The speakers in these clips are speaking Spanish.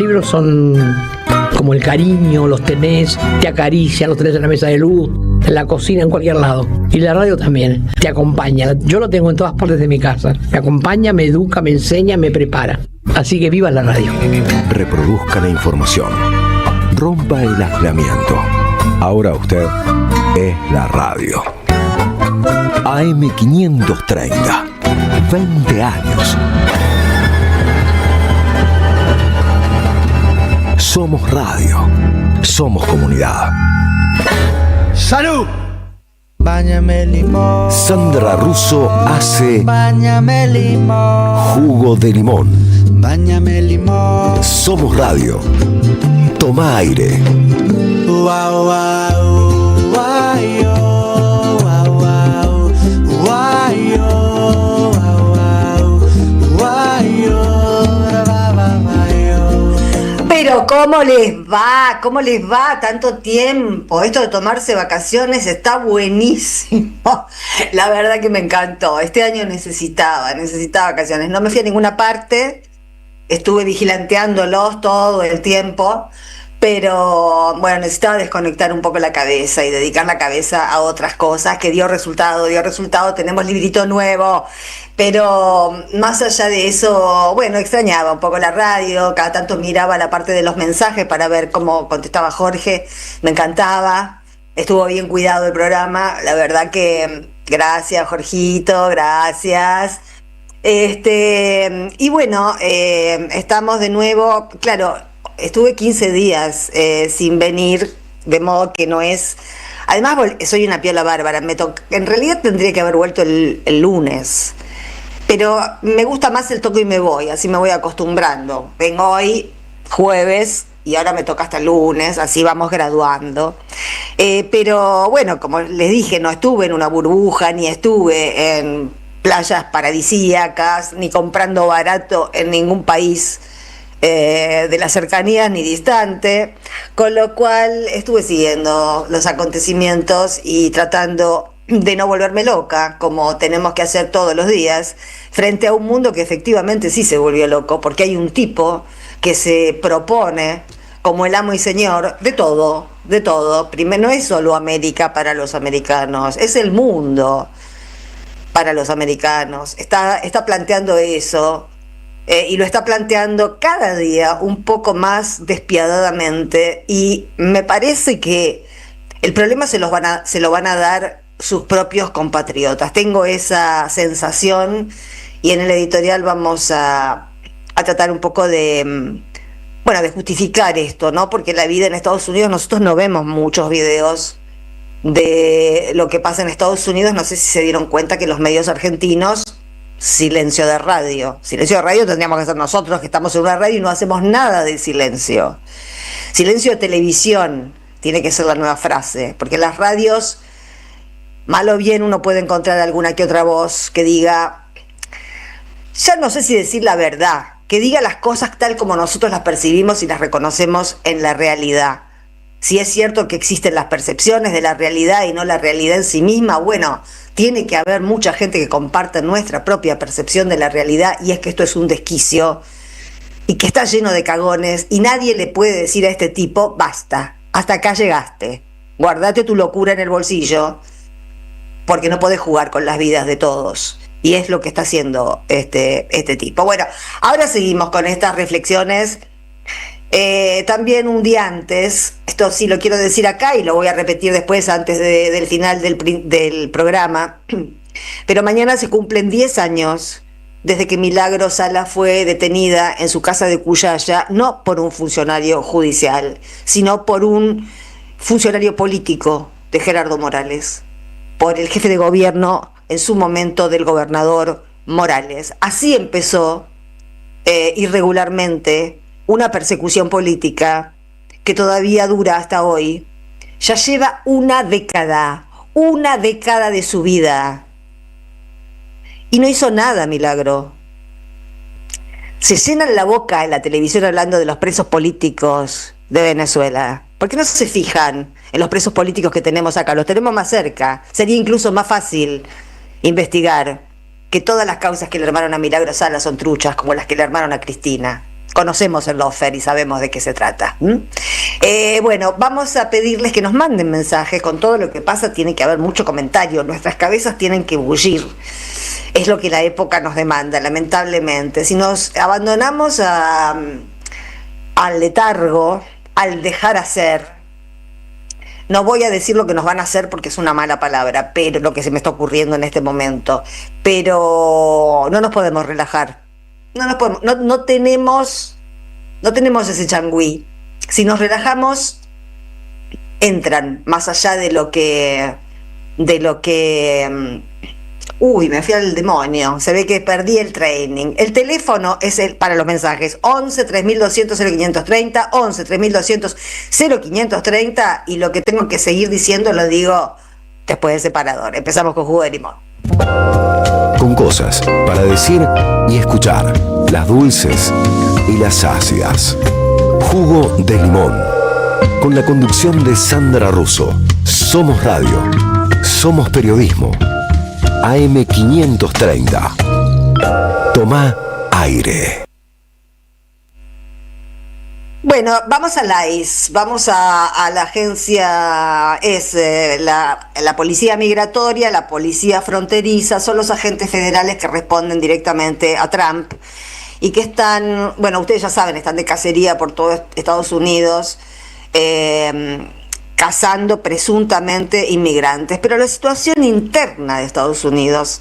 Libros son como el cariño, los tenés, te acarician, los tenés en la mesa de luz, en la cocina, en cualquier lado. Y la radio también, te acompaña. Yo lo tengo en todas partes de mi casa. Me acompaña, me educa, me enseña, me prepara. Así que viva la radio. Reproduzca la información. Rompa el aislamiento. Ahora usted es la radio. AM530. 20 años. Somos radio. Somos comunidad. ¡Salud! Báñame limón. Sandra Russo hace Báñame limón. jugo de limón. Báñame limón. Somos radio. Toma aire. Wow, wow, wow, yo, wow, wow, wow, yo, wow, wow, yo, Pero ¿cómo les va? ¿Cómo les va tanto tiempo? Esto de tomarse vacaciones está buenísimo. La verdad que me encantó. Este año necesitaba vacaciones. No me fui a ninguna parte. Estuve vigilanteándolos todo el tiempo. Pero bueno, necesitaba desconectar un poco la cabeza y dedicar la cabeza a otras cosas, que dio resultado, tenemos librito nuevo, pero más allá de eso, bueno, extrañaba un poco la radio, cada tanto miraba la parte de los mensajes para ver cómo contestaba Jorge, me encantaba, estuvo bien cuidado el programa, la verdad que gracias Jorgito, gracias. Y bueno, estamos de nuevo, claro. Estuve 15 días sin venir, de modo que no es... Además, soy una piola bárbara. En realidad tendría que haber vuelto el lunes. Pero me gusta más el toco y me voy, así me voy acostumbrando. Vengo hoy, jueves, y ahora me toca hasta el lunes, así vamos graduando. Pero bueno, como les dije, no estuve en una burbuja, ni estuve en playas paradisíacas, ni comprando barato en ningún país de las cercanías ni distante, con lo cual estuve siguiendo los acontecimientos y tratando de no volverme loca, como tenemos que hacer todos los días, frente a un mundo que efectivamente sí se volvió loco, porque hay un tipo que se propone como el amo y señor de todo, de todo. Primero, no es solo América para los americanos, es el mundo para los americanos. Está planteando eso. Y lo está planteando cada día un poco más despiadadamente, y me parece que el problema se lo van a dar sus propios compatriotas. Tengo esa sensación, y en el editorial vamos a tratar un poco de justificar esto, ¿no? Porque la vida en Estados Unidos, nosotros no vemos muchos videos de lo que pasa en Estados Unidos. No sé si se dieron cuenta que los medios argentinos, silencio de radio tendríamos que hacer nosotros, que estamos en una radio y no hacemos nada de silencio. Silencio de televisión tiene que ser la nueva frase, porque las radios, mal o bien, uno puede encontrar alguna que otra voz que diga, ya no sé si decir la verdad, que diga las cosas tal como nosotros las percibimos y las reconocemos en la realidad. Si es cierto que existen las percepciones de la realidad y no la realidad en sí misma, bueno, tiene que haber mucha gente que comparta nuestra propia percepción de la realidad, y es que esto es un desquicio y que está lleno de cagones, y nadie le puede decir a este tipo, basta, hasta acá llegaste, guardate tu locura en el bolsillo, porque no podés jugar con las vidas de todos. Y es lo que está haciendo este tipo. Bueno, ahora seguimos con estas reflexiones. También un día antes, esto sí lo quiero decir acá y lo voy a repetir después antes del final del programa, pero mañana se cumplen 10 años desde que Milagro Sala fue detenida en su casa de Cuyaya, no por un funcionario judicial, sino por un funcionario político de Gerardo Morales, por el jefe de gobierno en su momento del gobernador Morales. Así empezó irregularmente una persecución política que todavía dura hasta hoy. Ya lleva una década de su vida. Y no hizo nada, Milagro. Se llenan la boca en la televisión hablando de los presos políticos de Venezuela. ¿Por qué no se fijan en los presos políticos que tenemos acá? Los tenemos más cerca. Sería incluso más fácil investigar que todas las causas que le armaron a Milagro Sala son truchas, como las que le armaron a Cristina. conocemos el lawfare y sabemos de qué se trata. Bueno, vamos a pedirles que nos manden mensajes. Con todo lo que pasa tiene que haber mucho comentario, nuestras cabezas tienen que bullir. Es lo que la época nos demanda, lamentablemente. Si nos abandonamos al letargo, al dejar hacer, no voy a decir lo que nos van a hacer porque es una mala palabra, pero lo que se me está ocurriendo en este momento, pero no nos podemos relajar. No tenemos ese changüí. Si nos relajamos, entran más allá de lo que me fui al demonio, se ve que perdí el training. El teléfono es para los mensajes 11 3200 0530, 11 3200 0530, y lo que tengo que seguir diciendo lo digo después del separador. Empezamos con Jugo de Limón. Con cosas para decir y escuchar, las dulces y las ácidas. Jugo de Limón, con la conducción de Sandra Russo. Somos radio, somos periodismo. AM530. Tomá aire. Bueno, vamos a la ICE, vamos a la agencia, la policía migratoria, la policía fronteriza, son los agentes federales que responden directamente a Trump y que están, bueno, ustedes ya saben, están de cacería por todo Estados Unidos, cazando presuntamente inmigrantes, pero la situación interna de Estados Unidos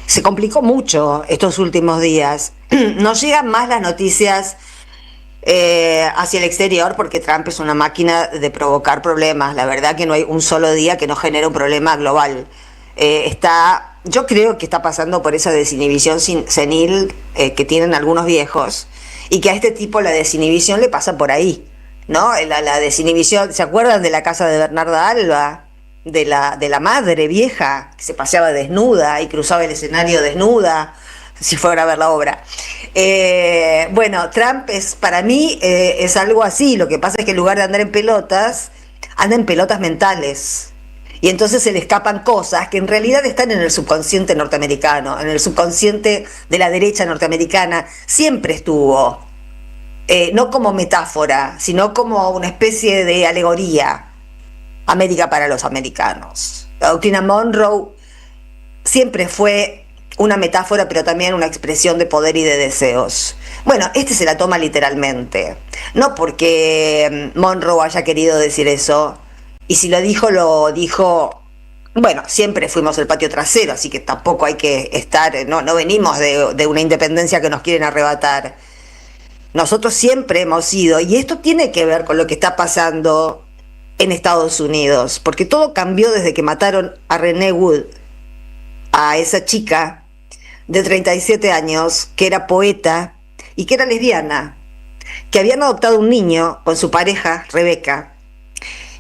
se complicó mucho estos últimos días. Nos llegan más las noticias hacia el exterior porque Trump es una máquina de provocar problemas. La verdad que no hay un solo día que no genere un problema global. Yo creo que está pasando por esa desinhibición senil que tienen algunos viejos, y que a este tipo la desinhibición le pasa por ahí, ¿no? La desinhibición, ¿se acuerdan de la casa de Bernarda Alba? De la madre vieja que se paseaba desnuda y cruzaba el escenario desnuda, si fuera a ver la obra. Bueno, Trump para mí es algo así. Lo que pasa es que en lugar de andar en pelotas, anda en pelotas mentales. Y entonces se le escapan cosas que en realidad están en el subconsciente norteamericano, en el subconsciente de la derecha norteamericana. Siempre estuvo, no como metáfora, sino como una especie de alegoría. América para los americanos. La doctrina Monroe siempre fue una metáfora, pero también una expresión de poder y de deseos. Bueno, se la toma literalmente, no porque Monroe haya querido decir eso, y si lo dijo, bueno, siempre fuimos el patio trasero, así que tampoco hay que estar, no venimos de una independencia que nos quieren arrebatar. Nosotros siempre hemos sido, y esto tiene que ver con lo que está pasando en Estados Unidos, porque todo cambió desde que mataron a Renee Wood, a esa chica de 37 años, que era poeta y que era lesbiana, que habían adoptado un niño con su pareja, Rebecca,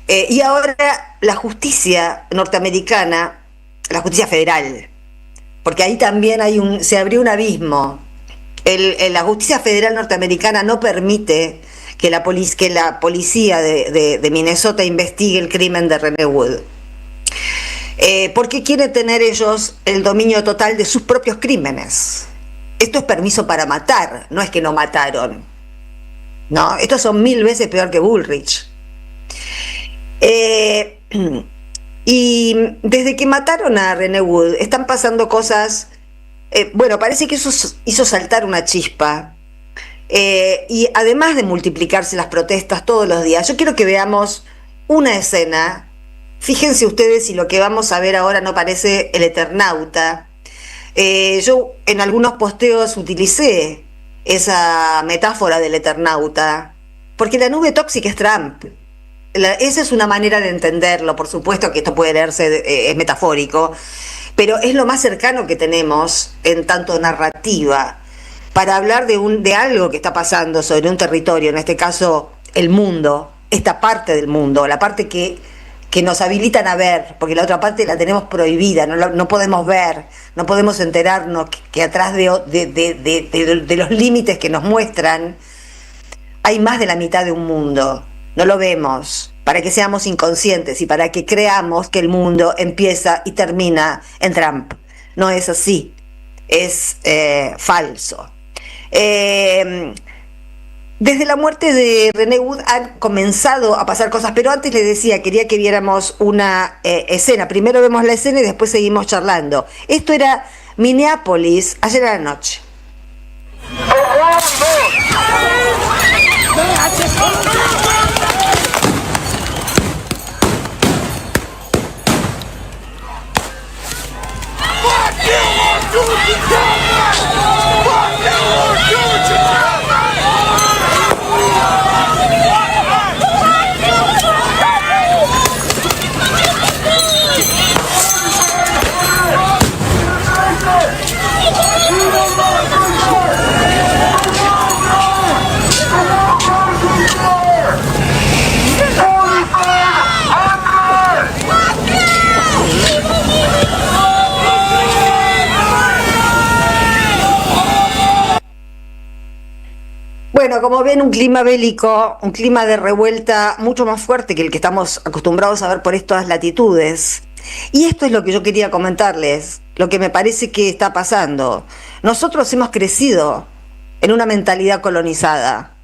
y ahora la justicia norteamericana, la justicia federal, porque ahí también se abrió un abismo. La justicia federal norteamericana no permite que la policía de Minnesota investigue el crimen de Renee Wood, porque quieren tener ellos el dominio total de sus propios crímenes. Esto es permiso para matar, no es que no mataron, no, estos son 1000 veces peor que Bullrich. Y desde que mataron a Renee Wood están pasando cosas, bueno, parece que eso hizo saltar una chispa. Y además de multiplicarse las protestas todos los días, yo quiero que veamos una escena. Fíjense ustedes si lo que vamos a ver ahora no parece El Eternauta. Yo en algunos posteos utilicé esa metáfora del Eternauta, porque la nube tóxica es Trump. Esa es una manera de entenderlo. Por supuesto que esto puede leerse, es metafórico, pero es lo más cercano que tenemos en tanto narrativa para hablar de algo que está pasando sobre un territorio, en este caso el mundo, esta parte del mundo, la parte que nos habilitan a ver, porque la otra parte la tenemos prohibida, no podemos ver, no podemos enterarnos que atrás de los límites que nos muestran hay más de la mitad de un mundo. No lo vemos, para que seamos inconscientes y para que creamos que el mundo empieza y termina en Trump. No es así, es falso. Desde la muerte de René Wood han comenzado a pasar cosas, pero antes les decía, quería que viéramos una escena. Primero vemos la escena y después seguimos charlando. Esto era Minneapolis ayer a la noche. Bueno, como ven, un clima bélico, un clima de revuelta mucho más fuerte que el que estamos acostumbrados a ver por estas latitudes. Y esto es lo que yo quería comentarles, lo que me parece que está pasando. Nosotros hemos crecido en una mentalidad colonizada.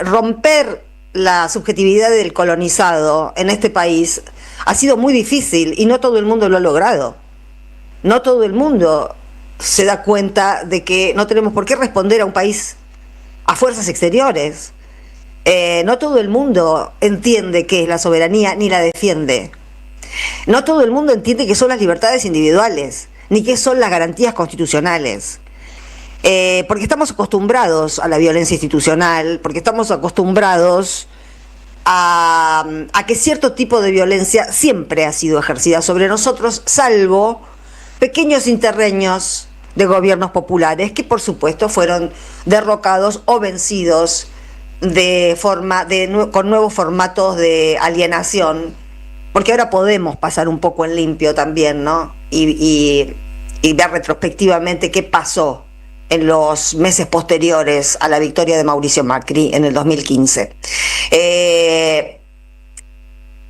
Romper la subjetividad del colonizado en este país ha sido muy difícil y no todo el mundo lo ha logrado. No todo el mundo se da cuenta de que no tenemos por qué responder a un país, a fuerzas exteriores. No todo el mundo entiende qué es la soberanía ni la defiende. No todo el mundo entiende qué son las libertades individuales, ni qué son las garantías constitucionales. Porque estamos acostumbrados a la violencia institucional, porque estamos acostumbrados a que cierto tipo de violencia siempre ha sido ejercida sobre nosotros, salvo pequeños interreños de gobiernos populares que por supuesto fueron derrocados o vencidos con nuevos formatos de alienación, porque ahora podemos pasar un poco en limpio también, ¿no? Y ver retrospectivamente qué pasó en los meses posteriores a la victoria de Mauricio Macri en el 2015.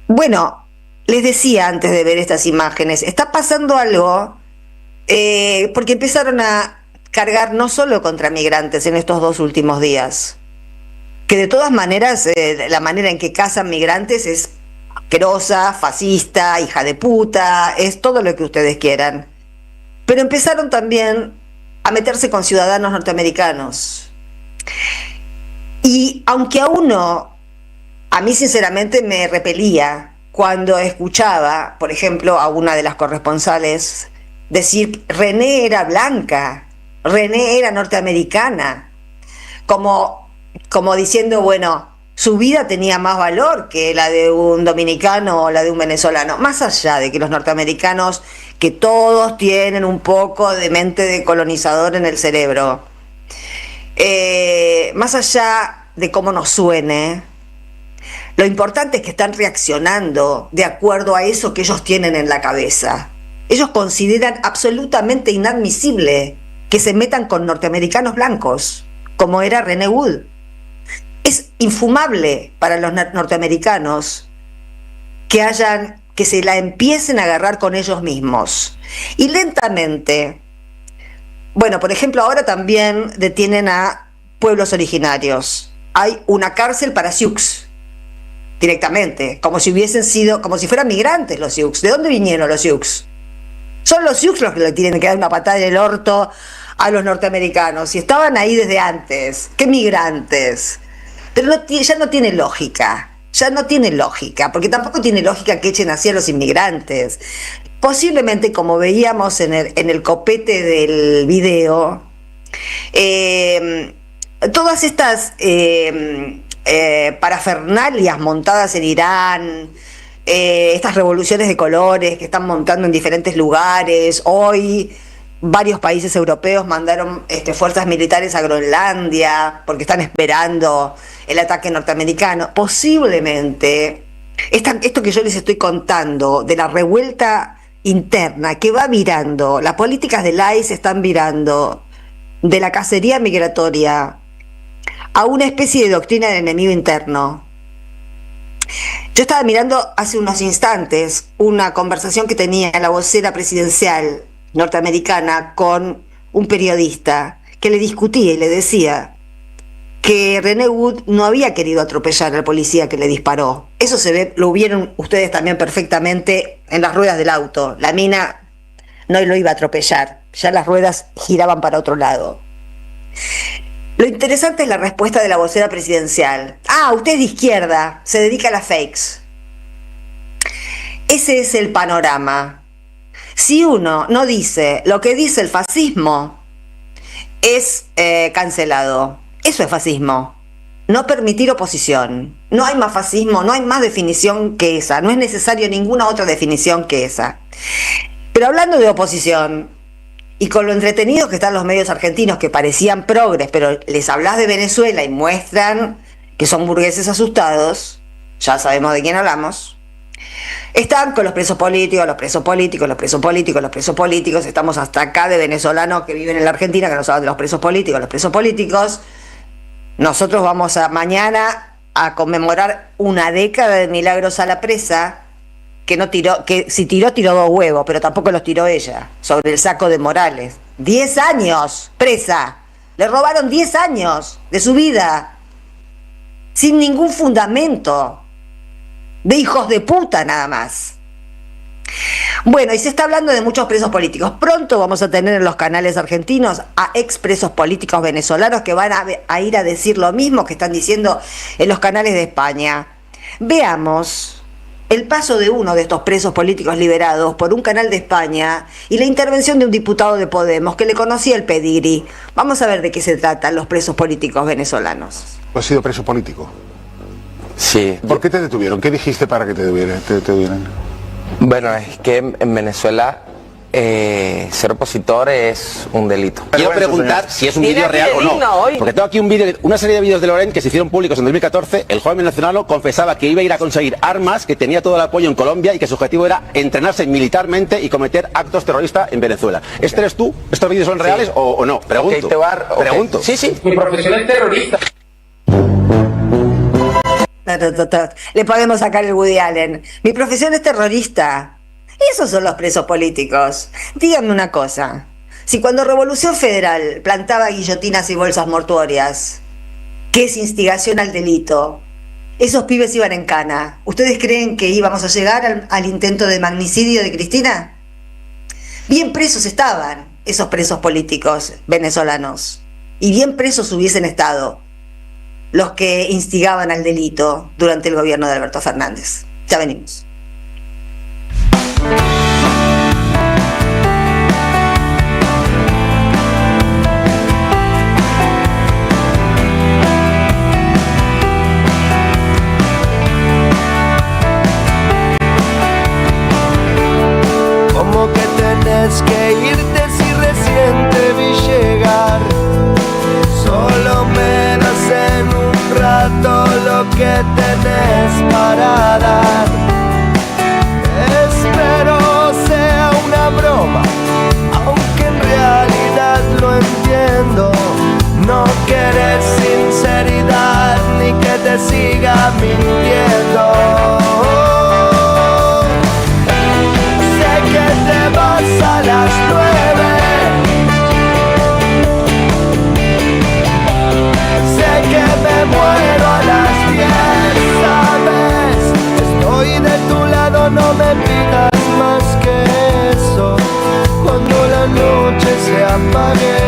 Bueno, les decía antes de ver estas imágenes, está pasando algo porque empezaron a cargar no solo contra migrantes en estos 2 últimos días, que de todas maneras la manera en que cazan migrantes es asquerosa, fascista, hija de puta, es todo lo que ustedes quieran. Pero empezaron también a meterse con ciudadanos norteamericanos. Y aunque a mí sinceramente me repelía cuando escuchaba, por ejemplo, a una de las corresponsales decir René era blanca, René era norteamericana, como diciendo, bueno, su vida tenía más valor que la de un dominicano o la de un venezolano, más allá de que los norteamericanos, que todos tienen un poco de mente de colonizador en el cerebro, más allá de cómo nos suene, lo importante es que están reaccionando de acuerdo a eso que ellos tienen en la cabeza. Ellos consideran absolutamente inadmisible que se metan con norteamericanos blancos, como era René Wood. Es infumable para los norteamericanos que se la empiecen a agarrar con ellos mismos. Y lentamente, bueno, por ejemplo, ahora también detienen a pueblos originarios. Hay una cárcel para Sioux, directamente, como si fueran migrantes los Sioux. ¿De dónde vinieron los Sioux? Son los Sioux los que le tienen que dar una patada en el orto a los norteamericanos. Y estaban ahí desde antes. ¡Qué migrantes! Pero ya no tiene lógica. Ya no tiene lógica. Porque tampoco tiene lógica que echen así a los inmigrantes. Posiblemente, como veíamos en el copete del video, todas estas parafernalias montadas en Irán, estas revoluciones de colores que están montando en diferentes lugares. Hoy varios países europeos mandaron fuerzas militares a Groenlandia porque están esperando el ataque norteamericano. Posiblemente esto que yo les estoy contando de la revuelta interna que va virando, las políticas del ICE están virando de la cacería migratoria a una especie de doctrina del enemigo interno. Yo estaba mirando hace unos instantes una conversación que tenía la vocera presidencial norteamericana con un periodista que le discutía y le decía, que René Wood no había querido atropellar al policía que le disparó. Eso se ve, lo vieron ustedes también perfectamente en las ruedas del auto. La mina no lo iba a atropellar, ya las ruedas giraban para otro lado. Lo interesante es la respuesta de la vocera presidencial. Usted es de izquierda, se dedica a las fakes. Ese es el panorama. Si uno no dice lo que dice el fascismo, es cancelado. Eso es fascismo. No permitir oposición. No hay más fascismo, no hay más definición que esa. No es necesario ninguna otra definición que esa. Pero hablando de oposición, y con lo entretenidos que están los medios argentinos que parecían progres, pero les hablas de Venezuela y muestran que son burgueses asustados, ya sabemos de quién hablamos. Están con los presos políticos, los presos políticos, los presos políticos, los presos políticos. Estamos hasta acá de venezolanos que viven en la Argentina que nos hablan de los presos políticos, los presos políticos. Nosotros vamos mañana a conmemorar una década de Milagros a la presa, que no tiró, que si tiró 2 huevos, pero tampoco los tiró ella, sobre el saco de Morales. 10 años presa. Le robaron 10 años de su vida, sin ningún fundamento. De hijos de puta nada más. Bueno, y se está hablando de muchos presos políticos. Pronto vamos a tener en los canales argentinos a expresos políticos venezolanos que van a ir a decir lo mismo que están diciendo en los canales de España. Veamos el paso de uno de estos presos políticos liberados por un canal de España y la intervención de un diputado de Podemos que le conocía el pedigrí. Vamos a ver de qué se tratan los presos políticos venezolanos. ¿Has sido preso político? Sí. ¿Por qué te detuvieron? ¿Qué dijiste para que te detuvieran? Bueno, es que en Venezuela ser opositor es un delito. Quiero preguntar si es un vídeo real o no. Porque tengo aquí una serie de vídeos de Loren que se hicieron públicos en 2014. El joven venezolano confesaba que iba a ir a conseguir armas, que tenía todo el apoyo en Colombia y que su objetivo era entrenarse militarmente y cometer actos terroristas en Venezuela. ¿Este eres tú? ¿Estos vídeos son reales o no? Pregunto. Okay, Pregunto. Sí. Mi profesión es terrorista. Le podemos sacar el Woody Allen. Mi profesión es terrorista. Esos son los presos políticos. Díganme una cosa. Si cuando Revolución Federal plantaba guillotinas y bolsas mortuorias, que es instigación al delito, esos pibes iban en cana, ¿ustedes creen que íbamos a llegar al intento de magnicidio de Cristina? Bien presos estaban esos presos políticos venezolanos. Y bien presos hubiesen estado los que instigaban al delito durante el gobierno de Alberto Fernández. Ya venimos. ¿Cómo que tenés que irte si recién te vi llegar? Solo me das en un rato lo que tenés para dar. Espero sea una broma, aunque en realidad lo entiendo. No querés sinceridad ni que te siga mintiendo. Sé que te vas a las 9. Sé que me muero a las 10, ¿sabes? Estoy de tu lado, no me pidas más que eso. Cuando la noche se apague,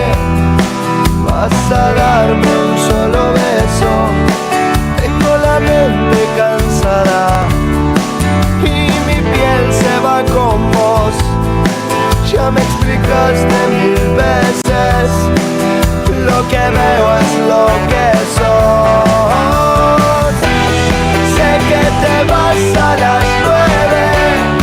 vas a darme un solo beso. Tengo la mente cansada y mi piel se va con vos. Ya me explicaste 1000 veces. Lo que veo es lo que sos. Sé que te vas a las 9.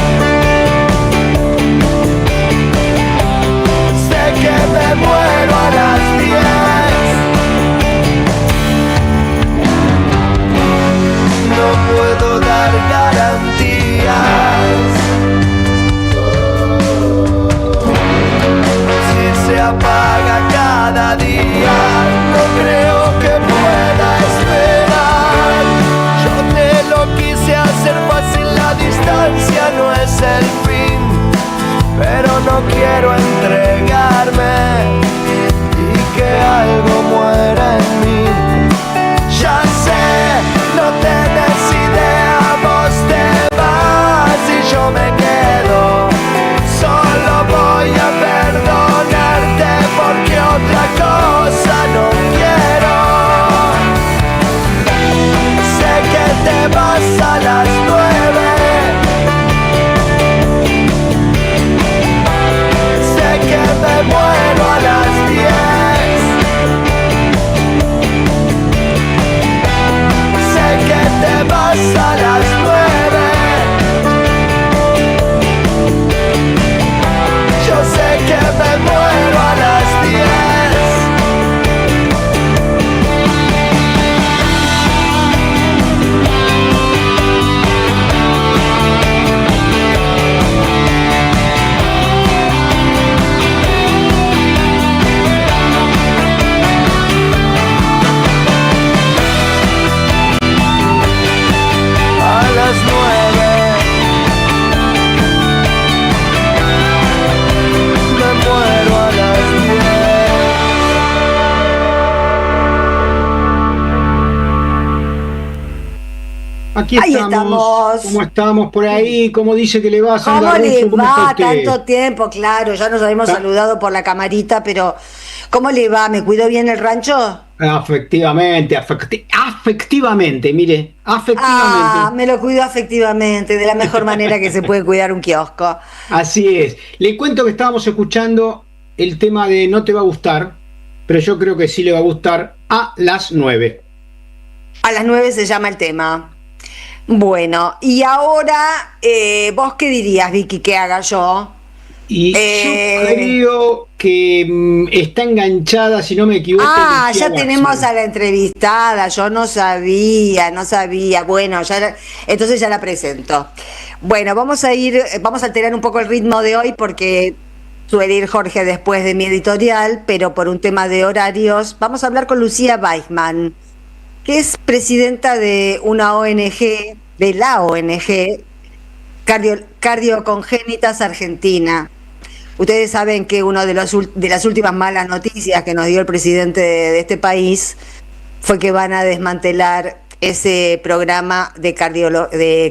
Aquí Ahí estamos. ¿Cómo estamos por ahí? ¿Cómo dice que le va a ¿Cómo le ¿Cómo va? está usted? Tanto tiempo, claro, ya nos habíamos saludado por la camarita, pero ¿cómo le va? ¿Me cuidó bien el rancho? Afectivamente, mire, afectivamente. Ah, me lo cuidó afectivamente, de la mejor manera que se puede cuidar un kiosco. Así es. Le cuento que estábamos escuchando el tema de No te va a gustar, pero yo creo que sí le va a gustar a las 9. A las 9 se llama el tema. Bueno, y ahora, ¿vos qué dirías, Vicky, que haga yo? Y yo creo que está enganchada, si no me equivoco. Ah, Lucía ya tenemos Waxman. a la entrevistada, yo no sabía. Bueno, entonces ya la presento. Bueno, vamos a alterar un poco el ritmo de hoy porque suele ir Jorge después de mi editorial, pero por un tema de horarios, vamos a hablar con Lucía Waxman, que es presidenta de una ONG, de la ONG Cardiocongénitas Argentina. Ustedes saben que una de las últimas malas noticias que nos dio el presidente de este país fue que van a desmantelar ese programa de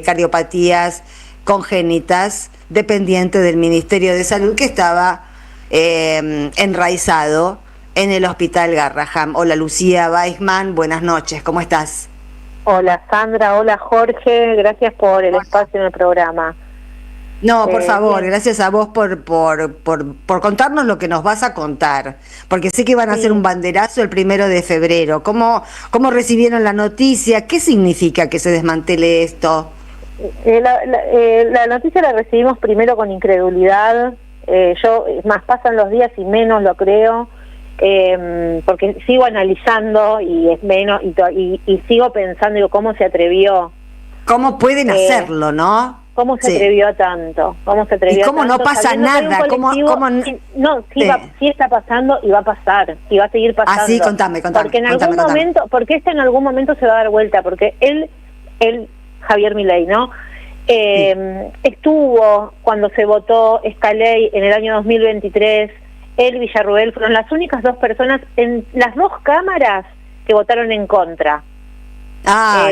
cardiopatías congénitas dependiente del Ministerio de Salud que estaba enraizado en el Hospital Garrahan. Hola Lucía Waxman, buenas noches, ¿cómo estás? Hola Sandra, hola Jorge, gracias por el espacio en el programa. No, por favor, Bien. gracias a vos por contarnos lo que nos vas a contar, porque sé que van a hacer un banderazo el 1 de febrero. ¿Cómo recibieron la noticia? ¿Qué significa que se desmantele esto? La noticia la recibimos primero con incredulidad. Pasan los días y menos lo creo, porque sigo analizando y es menos y sigo pensando, digo, ¿cómo se atrevió? ¿Cómo pueden hacerlo, no? ¿Cómo se atrevió a tanto? ¿Y cómo no pasa nada? Sí está pasando y va a pasar, y va a seguir pasando. Ah, sí, contame. Porque en algún momento se va a dar vuelta, porque él Javier Milei, ¿no? Estuvo cuando se votó esta ley en el año 2023, él, Villarruel, fueron las únicas dos personas en las dos cámaras que votaron en contra.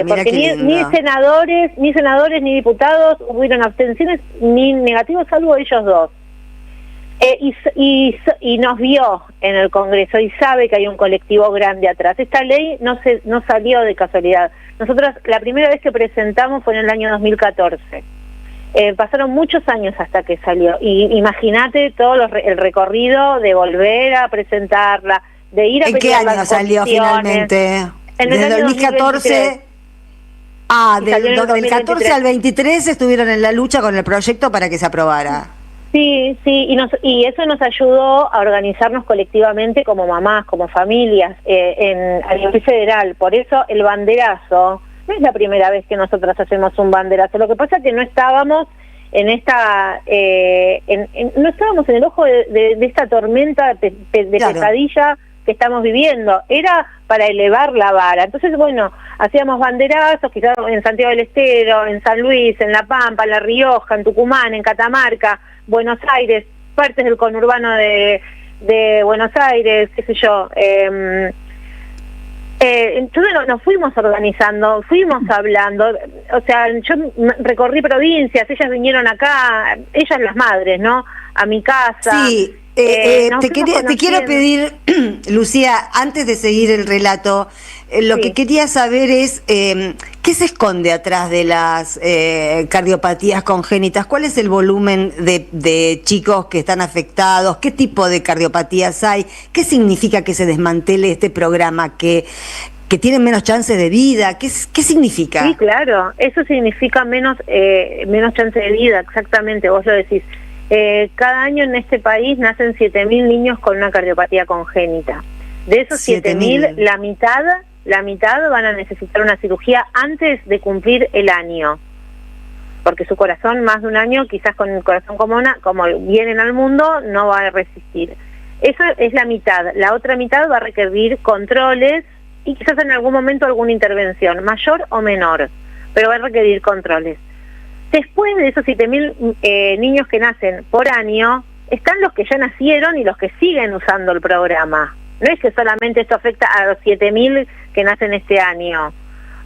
Porque ni senadores ni diputados hubieron abstenciones ni negativos, salvo ellos dos. Y nos vio en el Congreso y sabe que hay un colectivo grande atrás. Esta ley no salió de casualidad. Nosotros la primera vez que presentamos fue en el año 2014. Pasaron muchos años hasta que salió. Y imagínate todo el recorrido de volver a presentarla, de ir a ¿En qué año salió finalmente? Desde el 2014. Del 14 al 23 estuvieron en la lucha con el proyecto para que se aprobara. Sí, y eso nos ayudó a organizarnos colectivamente como mamás, como familias, a nivel federal. Por eso el banderazo, no es la primera vez que nosotras hacemos un banderazo. Lo que pasa es que no estábamos en esta, no estábamos en el ojo de esta tormenta de pesadilla que estamos viviendo. Era para elevar la vara. Entonces, bueno, hacíamos banderazos, quizás en Santiago del Estero, en San Luis, en La Pampa, en La Rioja, en Tucumán, en Catamarca, Buenos Aires, partes del conurbano de Buenos Aires, qué sé yo. Entonces nos fuimos organizando, fuimos hablando, o sea, yo recorrí provincias, ellas vinieron acá, ellas las madres, ¿no? A mi casa. Sí. Te quiero pedir, Lucía, antes de seguir el relato, lo que quería saber es ¿qué se esconde atrás de las cardiopatías congénitas? ¿Cuál es el volumen de chicos que están afectados? ¿Qué tipo de cardiopatías hay? ¿Qué significa que se desmantele este programa? ¿Que tienen menos chances de vida? ¿Qué significa? Sí, claro, eso significa menos chances de vida, exactamente, vos lo decís. Cada año en este país nacen 7.000 niños con una cardiopatía congénita. De esos 7.000, la mitad van a necesitar una cirugía antes de cumplir el año, porque su corazón, más de un año, quizás con el corazón como vienen al mundo, no va a resistir. Eso es la mitad. La otra mitad va a requerir controles y quizás en algún momento alguna intervención, mayor o menor, pero va a requerir controles. Después de esos 7.000 niños que nacen por año, están los que ya nacieron y los que siguen usando el programa. No es que solamente esto afecta a los 7.000 que nacen este año,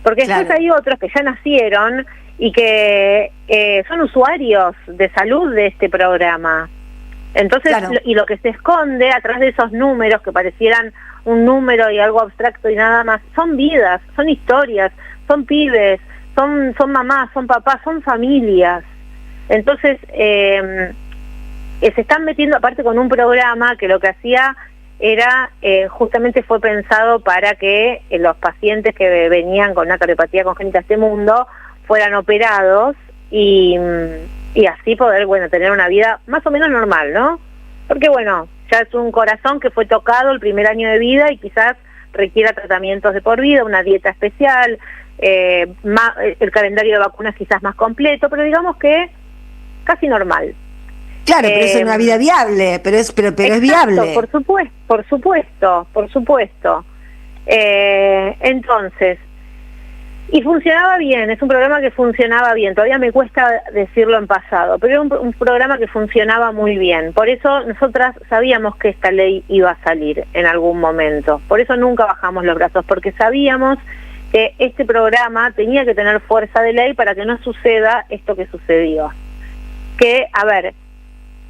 Porque después hay otros que ya nacieron y que son usuarios de salud de este programa. Entonces, y lo que se esconde atrás de esos números que parecieran un número y algo abstracto y nada más, son vidas, son historias, son pibes, son mamás, son papás, son familias. Entonces, se están metiendo aparte con un programa que lo que hacía era, justamente fue pensado para que los pacientes que venían con una cardiopatía congénita a este mundo fueran operados y así poder, tener una vida más o menos normal, ¿no? Porque, ya es un corazón que fue tocado el primer año de vida y quizás requiera tratamientos de por vida, una dieta especial, el calendario de vacunas quizás más completo, pero digamos que casi normal. Claro, pero es una vida viable, pero es viable. Por supuesto. Entonces, y funcionaba bien, es un programa que funcionaba bien, todavía me cuesta decirlo en pasado, pero era un programa que funcionaba muy bien. Por eso nosotras sabíamos que esta ley iba a salir en algún momento, por eso nunca bajamos los brazos, porque sabíamos que este programa tenía que tener fuerza de ley para que no suceda esto que sucedió. Que,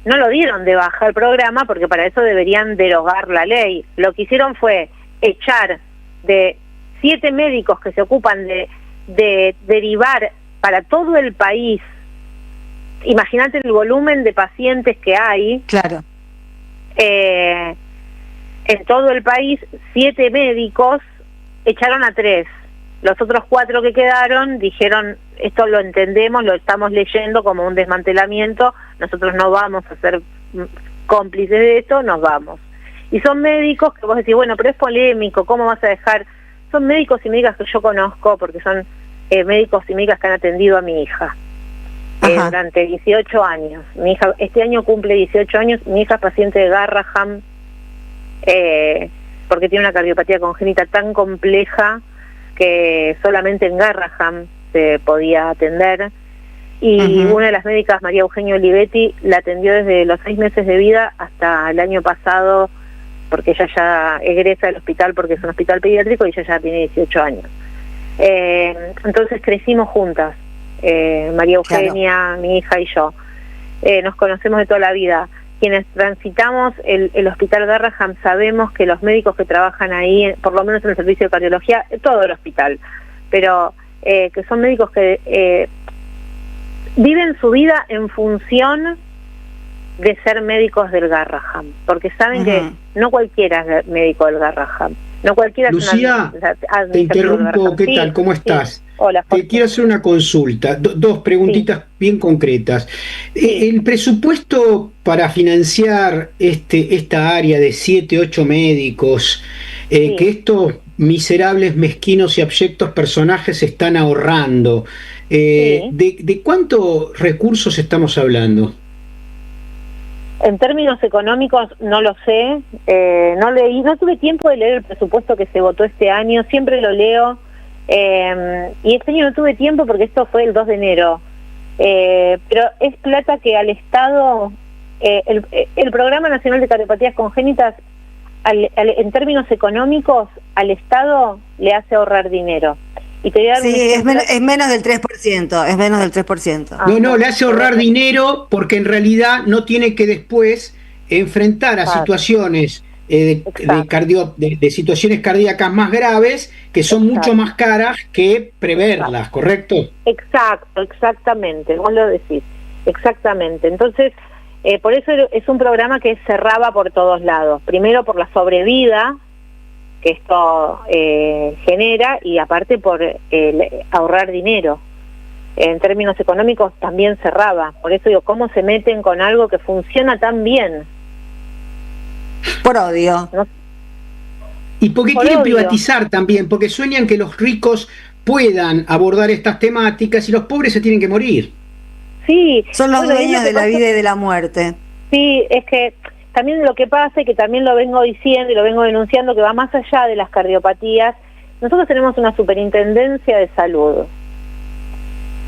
no lo dieron de baja el programa porque para eso deberían derogar la ley. Lo que hicieron fue echar de 7 médicos que se ocupan de derivar para todo el país. Imagínate el volumen de pacientes que hay. Claro. En todo el país, 7 médicos echaron a 3. Los otros 4 que quedaron dijeron, esto lo entendemos, lo estamos leyendo como un desmantelamiento, nosotros no vamos a ser cómplices de esto, nos vamos. Y son médicos que vos decís, pero es polémico, ¿cómo vas a dejar? Son médicos y médicas que yo conozco, porque son médicos y médicas que han atendido a mi hija durante 18 años. Mi hija este año cumple 18 años, mi hija es paciente de Garraham, porque tiene una cardiopatía congénita tan compleja que solamente en Garraham se podía atender, y una de las médicas, María Eugenia Olivetti, la atendió desde los 6 meses de vida hasta el año pasado, porque ella ya egresa del hospital porque es un hospital pediátrico y ella ya tiene 18 años. Entonces crecimos juntas, María Eugenia, mi hija y yo. Nos conocemos de toda la vida. Quienes transitamos el hospital Garraham sabemos que los médicos que trabajan ahí, por lo menos en el servicio de cardiología, todo el hospital, pero que son médicos que viven su vida en función de ser médicos del Garraham, porque saben que no cualquiera es médico del Garraham, no cualquiera. Lucía, te interrumpo, ¿qué tal? ¿Cómo estás? Sí. Hola, Jorge. Te quiero hacer una consulta, 2 preguntitas bien concretas. El presupuesto para financiar esta área de 7, 8 médicos, que estos miserables, mezquinos y abyectos personajes están ahorrando, ¿de cuántos recursos estamos hablando? En términos económicos no lo sé, no leí, no tuve tiempo de leer el presupuesto que se votó este año, siempre lo leo, y este año no tuve tiempo porque esto fue el 2 de enero, pero es plata que al Estado, el Programa Nacional de Cardiopatías Congénitas, en términos económicos, al Estado le hace ahorrar dinero. Y te voy a dar es menos del 3%, es menos del 3%. No, le hace ahorrar dinero porque en realidad no tiene que después enfrentar a situaciones de situaciones cardíacas más graves que son mucho más caras que preverlas, ¿correcto? Exactamente, vos lo decís, exactamente. Entonces, por eso es un programa que cerraba por todos lados. Primero por la sobrevida que esto genera, y aparte por ahorrar dinero. En términos económicos también cerraba. Por eso digo, ¿cómo se meten con algo que funciona tan bien? Por odio. ¿No? Y porque quieren privatizar también, porque sueñan que los ricos puedan abordar estas temáticas y los pobres se tienen que morir. Sí. Son los dueños de la vida y de la muerte. Sí, es que también lo que pasa, y que también lo vengo diciendo y lo vengo denunciando, que va más allá de las cardiopatías. Nosotros tenemos una superintendencia de salud.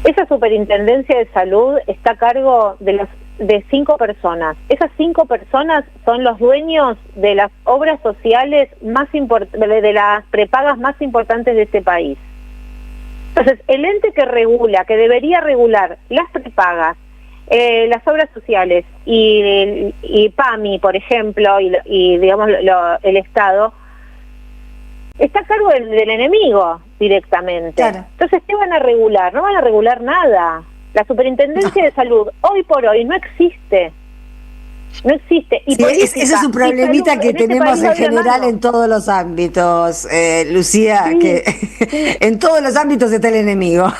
Esa superintendencia de salud está a cargo de 5 personas. Esas 5 personas son los dueños de las obras sociales más importantes, de las prepagas más importantes de este país. Entonces, el ente que regula, que debería regular las prepagas, las obras sociales y PAMI, por ejemplo, y digamos el Estado, está a cargo del enemigo directamente. Claro. Entonces, ¿qué van a regular? No van a regular nada. La Superintendencia de Salud, hoy por hoy, no existe. No existe. Y sí, ese es un problemita que tenemos en general en todos los ámbitos, Lucía, sí, que sí. En todos los ámbitos está el enemigo.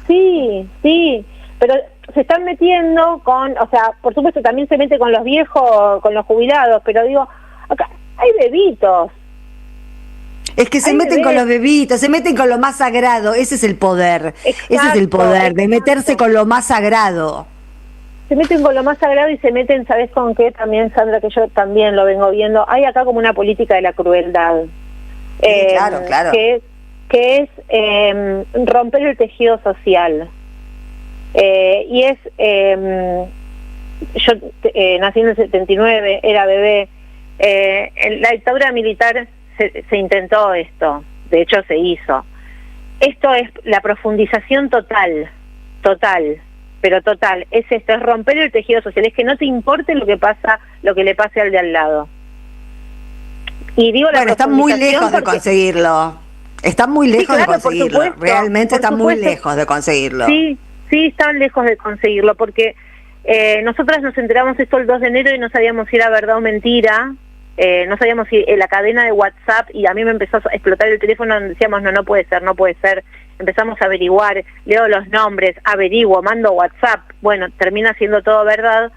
Sí, pero se están metiendo o sea, por supuesto también se mete con los viejos, con los jubilados, pero digo, acá hay bebitos. Es que se meten con los bebitos, se meten con lo más sagrado, ese es el poder. Exacto, ese es el poder, de meterse con lo más sagrado. Se meten con lo más sagrado y se meten, ¿sabes con qué? También, Sandra, que yo también lo vengo viendo, hay acá como una política de la crueldad. Claro. Que es romper el tejido social. Y es, yo nací en el 79, era bebé, en la dictadura militar se intentó esto, de hecho se hizo. Esto es la profundización total, pero total, es esto, es romper el tejido social, es que no te importe lo que le pase al de al lado. Y digo, bueno, están muy lejos de conseguirlo. Están muy lejos de conseguirlo. Realmente están muy lejos de conseguirlo. Sí, están lejos de conseguirlo, porque nosotras nos enteramos esto el 2 de enero y no sabíamos si era verdad o mentira. No sabíamos si la cadena de WhatsApp, y a mí me empezó a explotar el teléfono donde decíamos no puede ser. Empezamos a averiguar, leo los nombres, averiguo, mando WhatsApp, bueno, termina siendo todo verdad.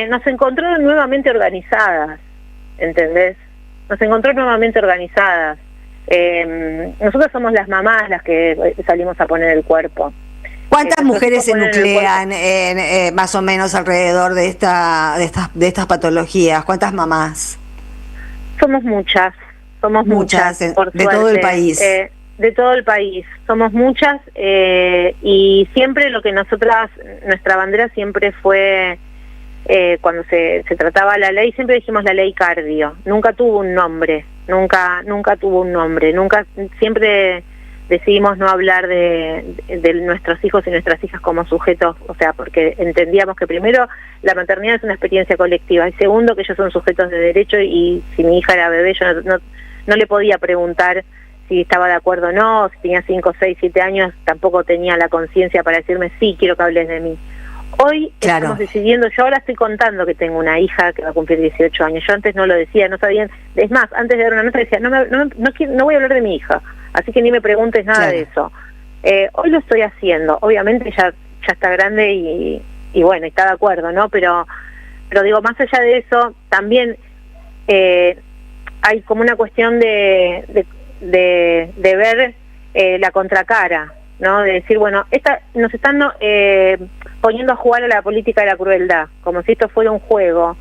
Nos encontró nuevamente organizadas, ¿entendés? Nos encontró nuevamente organizadas. Nosotros somos las mamás las que salimos a poner el cuerpo. ¿Cuántas mujeres se nuclean más o menos alrededor de estas patologías? ¿Cuántas mamás? Somos muchas, por de todo el país. De todo el país, somos muchas, y siempre lo que nuestra bandera siempre fue, cuando se trataba la ley, siempre dijimos la ley cardio, nunca tuvo un nombre, siempre decidimos no hablar de nuestros hijos y nuestras hijas como sujetos, o sea, porque entendíamos que primero la maternidad es una experiencia colectiva, y segundo que ellos son sujetos de derecho, y si mi hija era bebé yo no le podía preguntar si estaba de acuerdo o no, si tenía 5, 6, 7 años, tampoco tenía la conciencia para decirme sí, quiero que hables de mí. Hoy estamos decidiendo, yo ahora estoy contando que tengo una hija que va a cumplir 18 años, yo antes no lo decía, no sabían, es más, antes de dar una nota decía, no voy a hablar de mi hija, así que ni me preguntes nada de eso. Hoy lo estoy haciendo, obviamente ya está grande y bueno, está de acuerdo, ¿no? Pero digo, más allá de eso, también hay como una cuestión de ver la contracara, ¿no? De decir, bueno, nos están poniendo a jugar a la política de la crueldad, como si esto fuera un juego.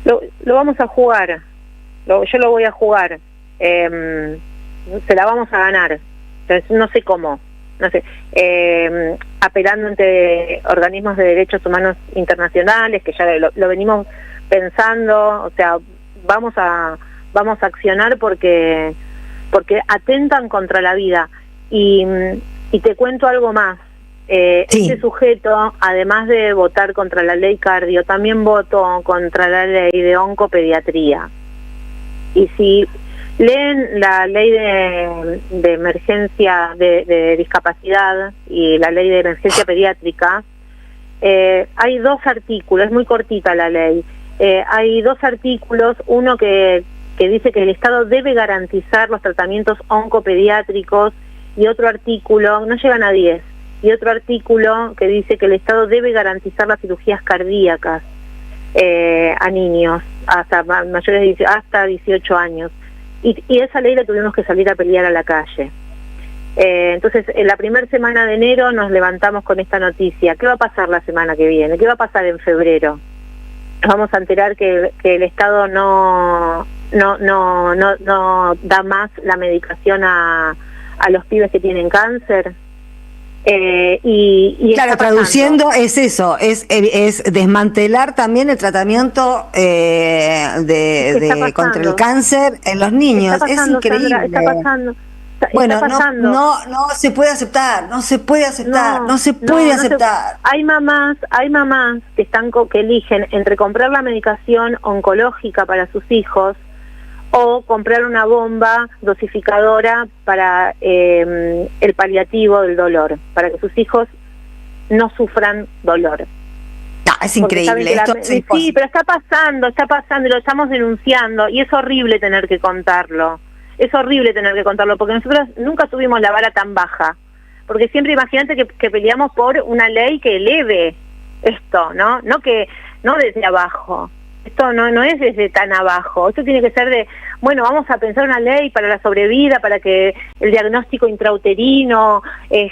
Lo vamos a jugar, yo lo voy a jugar, se la vamos a ganar, entonces no sé cómo, apelando ante organismos de derechos humanos internacionales, que ya lo venimos pensando, o sea, vamos a accionar porque atentan contra la vida. Y te cuento algo más. Este sujeto, además de votar contra la ley cardio, también votó contra la ley de oncopediatría. Y si leen la ley de emergencia de discapacidad y la ley de emergencia pediátrica, hay 2 artículos, es muy cortita la ley, hay 2 artículos, uno que dice que el Estado debe garantizar los tratamientos oncopediátricos, y otro artículo, no llegan a 10, y otro artículo que dice que el Estado debe garantizar las cirugías cardíacas a niños hasta mayores de hasta 18 años. Y esa ley la tuvimos que salir a pelear a la calle. Entonces, en la primera semana de enero nos levantamos con esta noticia. ¿Qué va a pasar la semana que viene? ¿Qué va a pasar en febrero? Nos vamos a enterar que el Estado no da más la medicación a los pibes que tienen cáncer. Y claro, traduciendo es eso, es desmantelar también el tratamiento contra el cáncer en los niños. Es increíble. Sandra, está pasando. Bueno, está pasando. no se puede aceptar, no se puede aceptar. Hay mamás que que eligen entre comprar la medicación oncológica para sus hijos o comprar una bomba dosificadora para el paliativo del dolor, para que sus hijos no sufran dolor. No, es increíble. Sí, pero está pasando, y lo estamos denunciando, y es horrible tener que contarlo. Porque nosotros nunca tuvimos la vara tan baja. Porque siempre imagínate que peleamos por una ley que eleve esto, ¿no? No desde abajo. Esto no es desde tan abajo. Esto tiene que ser bueno, vamos a pensar una ley para la sobrevida, para que el diagnóstico intrauterino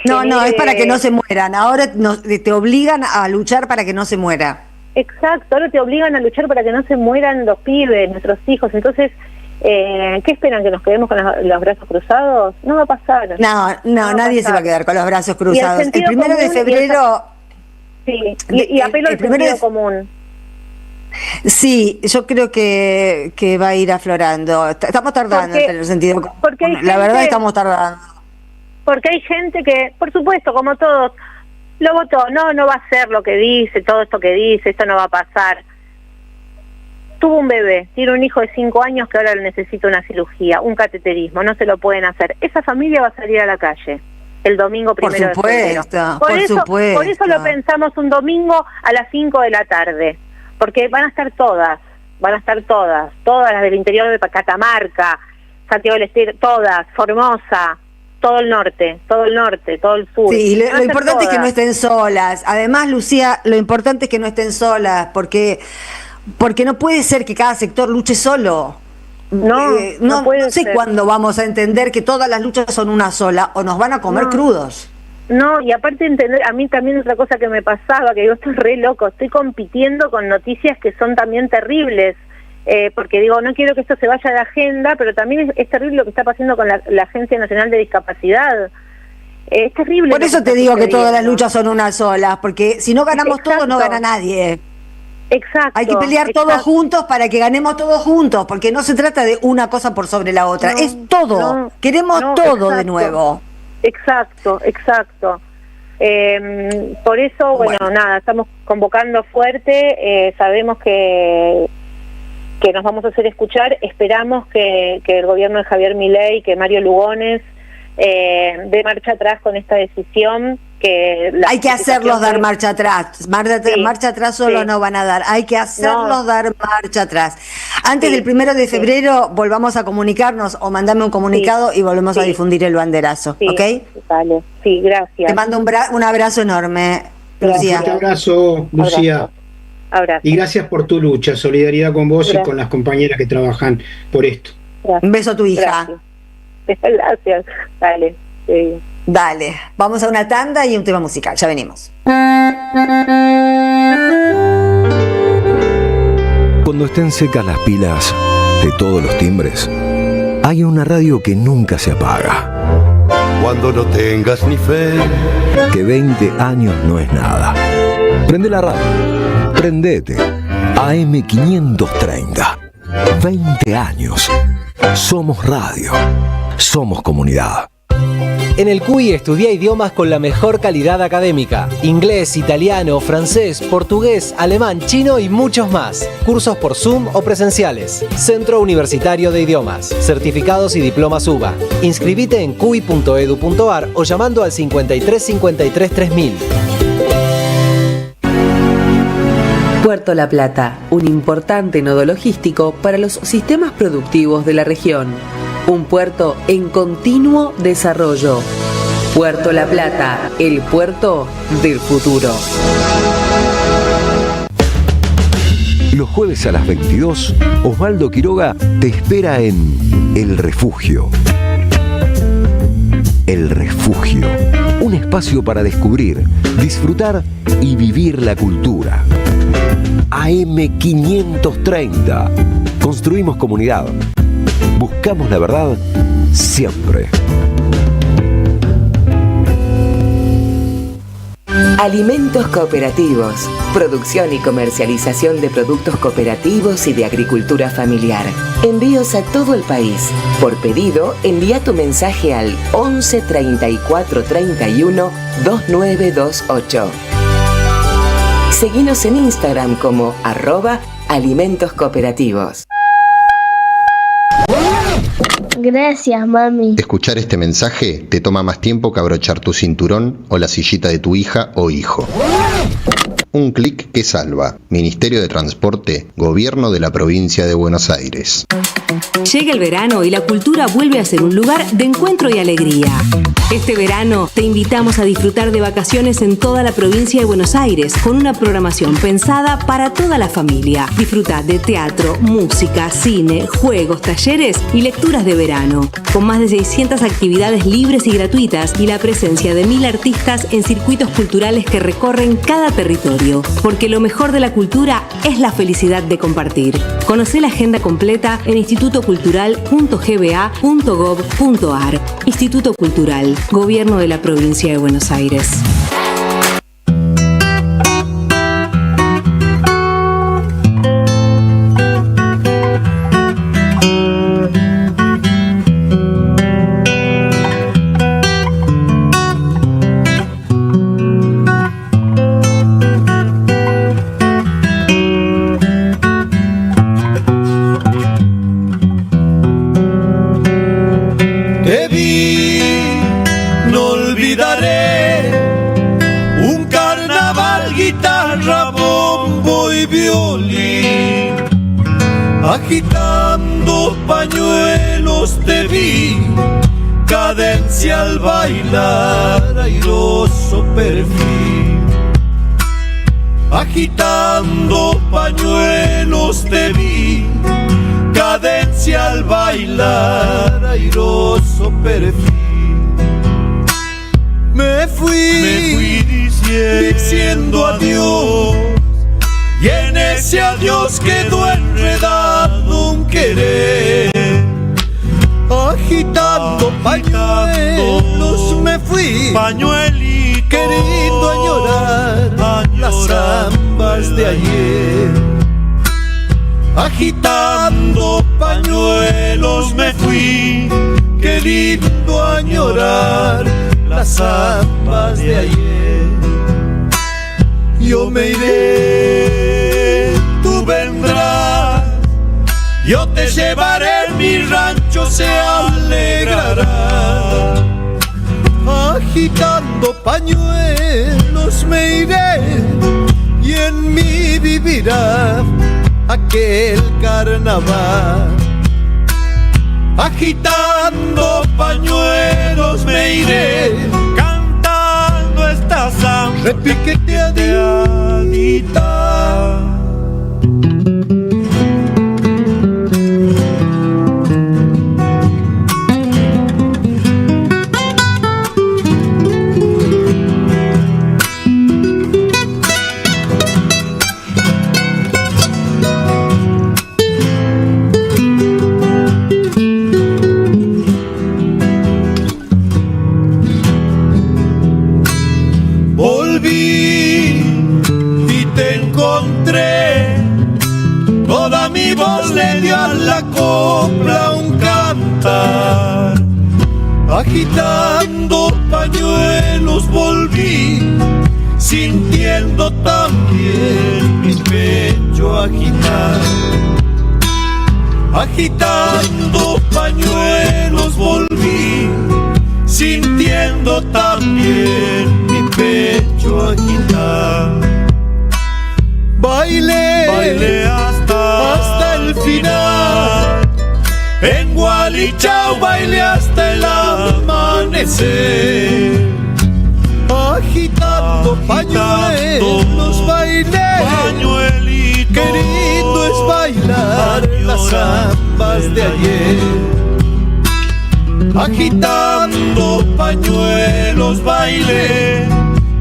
No, es para que no se mueran. Ahora te obligan a luchar para que no se muera. Exacto, ahora te obligan a luchar para que no se mueran los pibes, nuestros hijos. Entonces, ¿qué esperan? ¿Que nos quedemos con los brazos cruzados? No va a pasar. No, nadie se va a quedar con los brazos cruzados. El 1 de febrero... Sí, y apelo al sentido común. Sí, yo creo que va a ir aflorando. Estamos tardando en el sentido común. La verdad estamos tardando. Porque hay gente que, por supuesto, como todos, lo votó. No va a ser lo que dice, todo esto que dice, esto no va a pasar. Tuvo un bebé, tiene un hijo de 5 años que ahora necesita una cirugía, un cateterismo, no se lo pueden hacer. Esa familia va a salir a la calle el domingo 1 de febrero. Por eso lo pensamos un domingo a las 5 de la tarde. Porque van a estar todas las del interior de Catamarca, Santiago del Estero, todas, Formosa, todo el norte, todo el sur. Sí, lo importante es que no estén solas. Además, Lucía, lo importante es que no estén solas, porque no puede ser que cada sector luche solo. No sé cuándo vamos a entender que todas las luchas son una sola, o nos van a comer crudos. No, y aparte entender, a mí también otra cosa que me pasaba, que digo, esto es re loco, estoy compitiendo con noticias que son también terribles, porque digo, no quiero que esto se vaya de agenda, pero también es terrible lo que está pasando con la Agencia Nacional de Discapacidad. Es terrible. Por eso te digo que todas las luchas son una sola, porque si no ganamos todos, no gana nadie. Exacto. Hay que pelear todos juntos para que ganemos todos juntos, porque no se trata de una cosa por sobre la otra, es todo. Queremos todo de nuevo. Exacto. Por eso, bueno, nada, estamos convocando fuerte, sabemos que nos vamos a hacer escuchar, esperamos que el gobierno de Javier Milei, que Mario Lugones dé marcha atrás con esta decisión. Hay que hacerlos dar marcha atrás. Marcha atrás solo no van a dar. Hay que hacerlos dar marcha atrás. Antes del 1 de febrero volvamos a comunicarnos o mandame un comunicado y volvemos a difundir el banderazo. ¿Ok? Vale. Sí, gracias. Te mando un abrazo enorme, Lucía. Un abrazo, Lucía. Abrazo. Y gracias por tu lucha. Solidaridad con vos y con las compañeras que trabajan por esto. Gracias. Un beso a tu hija. Gracias. Dale. Sí. Dale, vamos a una tanda y un tema musical, ya venimos. Cuando estén secas las pilas de todos los timbres, hay una radio que nunca se apaga. Cuando no tengas ni fe, Que 20 años no es nada. Prende la radio, prendete. AM530. 20 años. Somos radio. Somos comunidad. En el CUI estudia idiomas con la mejor calidad académica. Inglés, italiano, francés, portugués, alemán, chino y muchos más. Cursos por Zoom o presenciales. Centro Universitario de Idiomas. Certificados y diplomas UBA. Inscribite en cui.edu.ar o llamando al 53 53 3000. Puerto La Plata, un importante nodo logístico para los sistemas productivos de la región. Un puerto en continuo desarrollo. Puerto La Plata, el puerto del futuro. Los jueves a las 22, Osvaldo Quiroga te espera en El Refugio. El Refugio, un espacio para descubrir, disfrutar y vivir la cultura. AM530. Construimos comunidad. Buscamos la verdad siempre. Alimentos Cooperativos. Producción y comercialización de productos cooperativos y de agricultura familiar. Envíos a todo el país. Por pedido, envía tu mensaje al 11 34 31 2928. Seguinos en Instagram como @alimentos cooperativos. Gracias, mami. Escuchar este mensaje te toma más tiempo que abrochar tu cinturón o la sillita de tu hija o hijo. Un clic que salva. Ministerio de Transporte, Gobierno de la Provincia de Buenos Aires. Llega el verano y la cultura vuelve a ser un lugar de encuentro y alegría. Este verano te invitamos a disfrutar de vacaciones en toda la provincia de Buenos Aires con una programación pensada para toda la familia. Disfruta de teatro, música, cine, juegos, talleres y lecturas de verano. Con más de 600 actividades libres y gratuitas y la presencia de 1000 artistas en circuitos culturales que recorren cada territorio. Porque lo mejor de la cultura es la felicidad de compartir. Conocé la agenda completa en institutocultural.gba.gov.ar. Instituto Cultural, Gobierno de la Provincia de Buenos Aires. Agitando pañuelos te vi, cadencia al bailar, airoso perfil. Agitando pañuelos te vi, cadencia al bailar, airoso perfil. Me fui diciendo adiós, y en ese adiós quedó enredado un querer. Agitando pañuelos me fui, pañuelito, queriendo añorar las zambas de ayer. Agitando pañuelos me fui, queriendo añorar las zambas de ayer. Yo me iré, tú vendrás, yo te llevaré, mi rancho se alegrará. Agitando pañuelos me iré, y en mí vivirá aquel carnaval. Agitando pañuelos me iré, cantando esta samba repiqueteadita. Toda mi voz le dio a la copla un cantar. Agitando pañuelos volví, sintiendo también mi pecho agitar. Agitando pañuelos volví, sintiendo también mi pecho agitar. Bailé hasta el final, en Gualichao bailé hasta el amanecer. Agitando pañuelos bailé, pañuelito, querido es bailar las zambas de ayer. Agitando pañuelos bailé,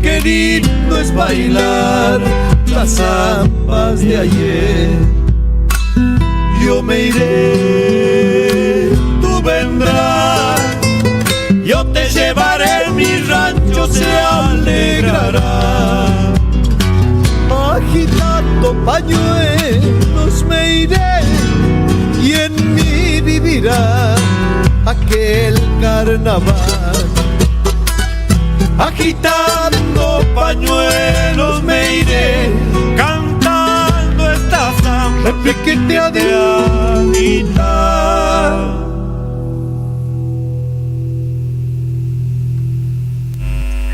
querido es bailar las zambas de ayer. Yo me iré, tú vendrás, yo te llevaré, mi rancho se alegrará. pañuelos me iré y en mí vivirá aquel carnaval. Agitando pañuelos me iré, cantando esta samba repiquete de agitar.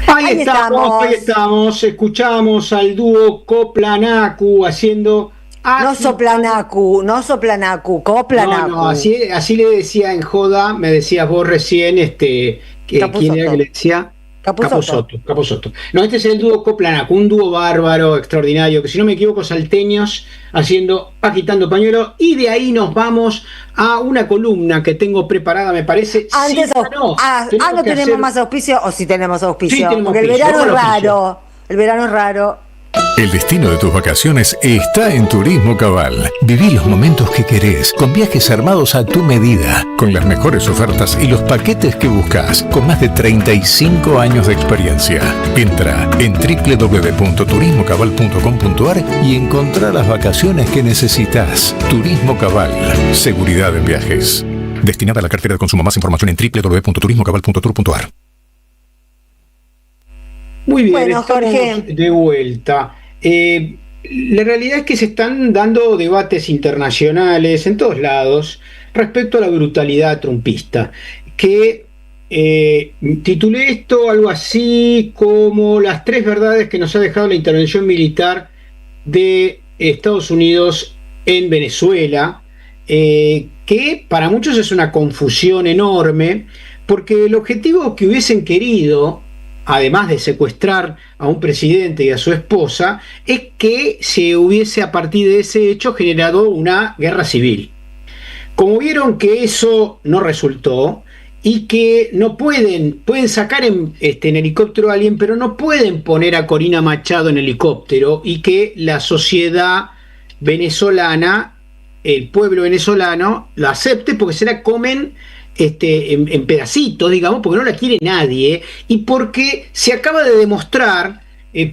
Ahí estamos, escuchamos al dúo Coplanacu haciendo... No Soplanacu, Coplanacu. No, así le decía en joda, me decías vos recién, ¿quién era que le decía? Capusotto. No, este es el dúo Coplanacu, un dúo bárbaro, extraordinario, que si no me equivoco, salteños, agitando pañuelo, y de ahí nos vamos a una columna que tengo preparada, me parece. Antes, no tenemos más auspicio, o sí tenemos auspicio, sí, tenemos porque auspicio. El verano es raro. El destino de tus vacaciones está en Turismo Cabal. Viví los momentos que querés, con viajes armados a tu medida, con las mejores ofertas y los paquetes que buscas, con más de 35 años de experiencia. Entra en www.turismocabal.com.ar y encontrá las vacaciones que necesitas. Turismo Cabal, seguridad en viajes. Destinada a la cartera de consumo. Más información en www.turismocabal.tour.ar. Muy bien, bueno, Jorge, de vuelta. La realidad es que se están dando debates internacionales en todos lados respecto a la brutalidad trumpista, que titulé esto algo así como las 3 verdades que nos ha dejado la intervención militar de Estados Unidos en Venezuela, que para muchos es una confusión enorme, porque el objetivo que hubiesen querido, además de secuestrar a un presidente y a su esposa, es que se hubiese a partir de ese hecho generado una guerra civil. Como vieron que eso no resultó y que no pueden sacar en helicóptero a alguien, pero no pueden poner a Corina Machado en helicóptero, y que la sociedad venezolana, el pueblo venezolano, lo acepte, porque se la comen en pedacitos, digamos, porque no la quiere nadie, y porque se acaba de demostrar,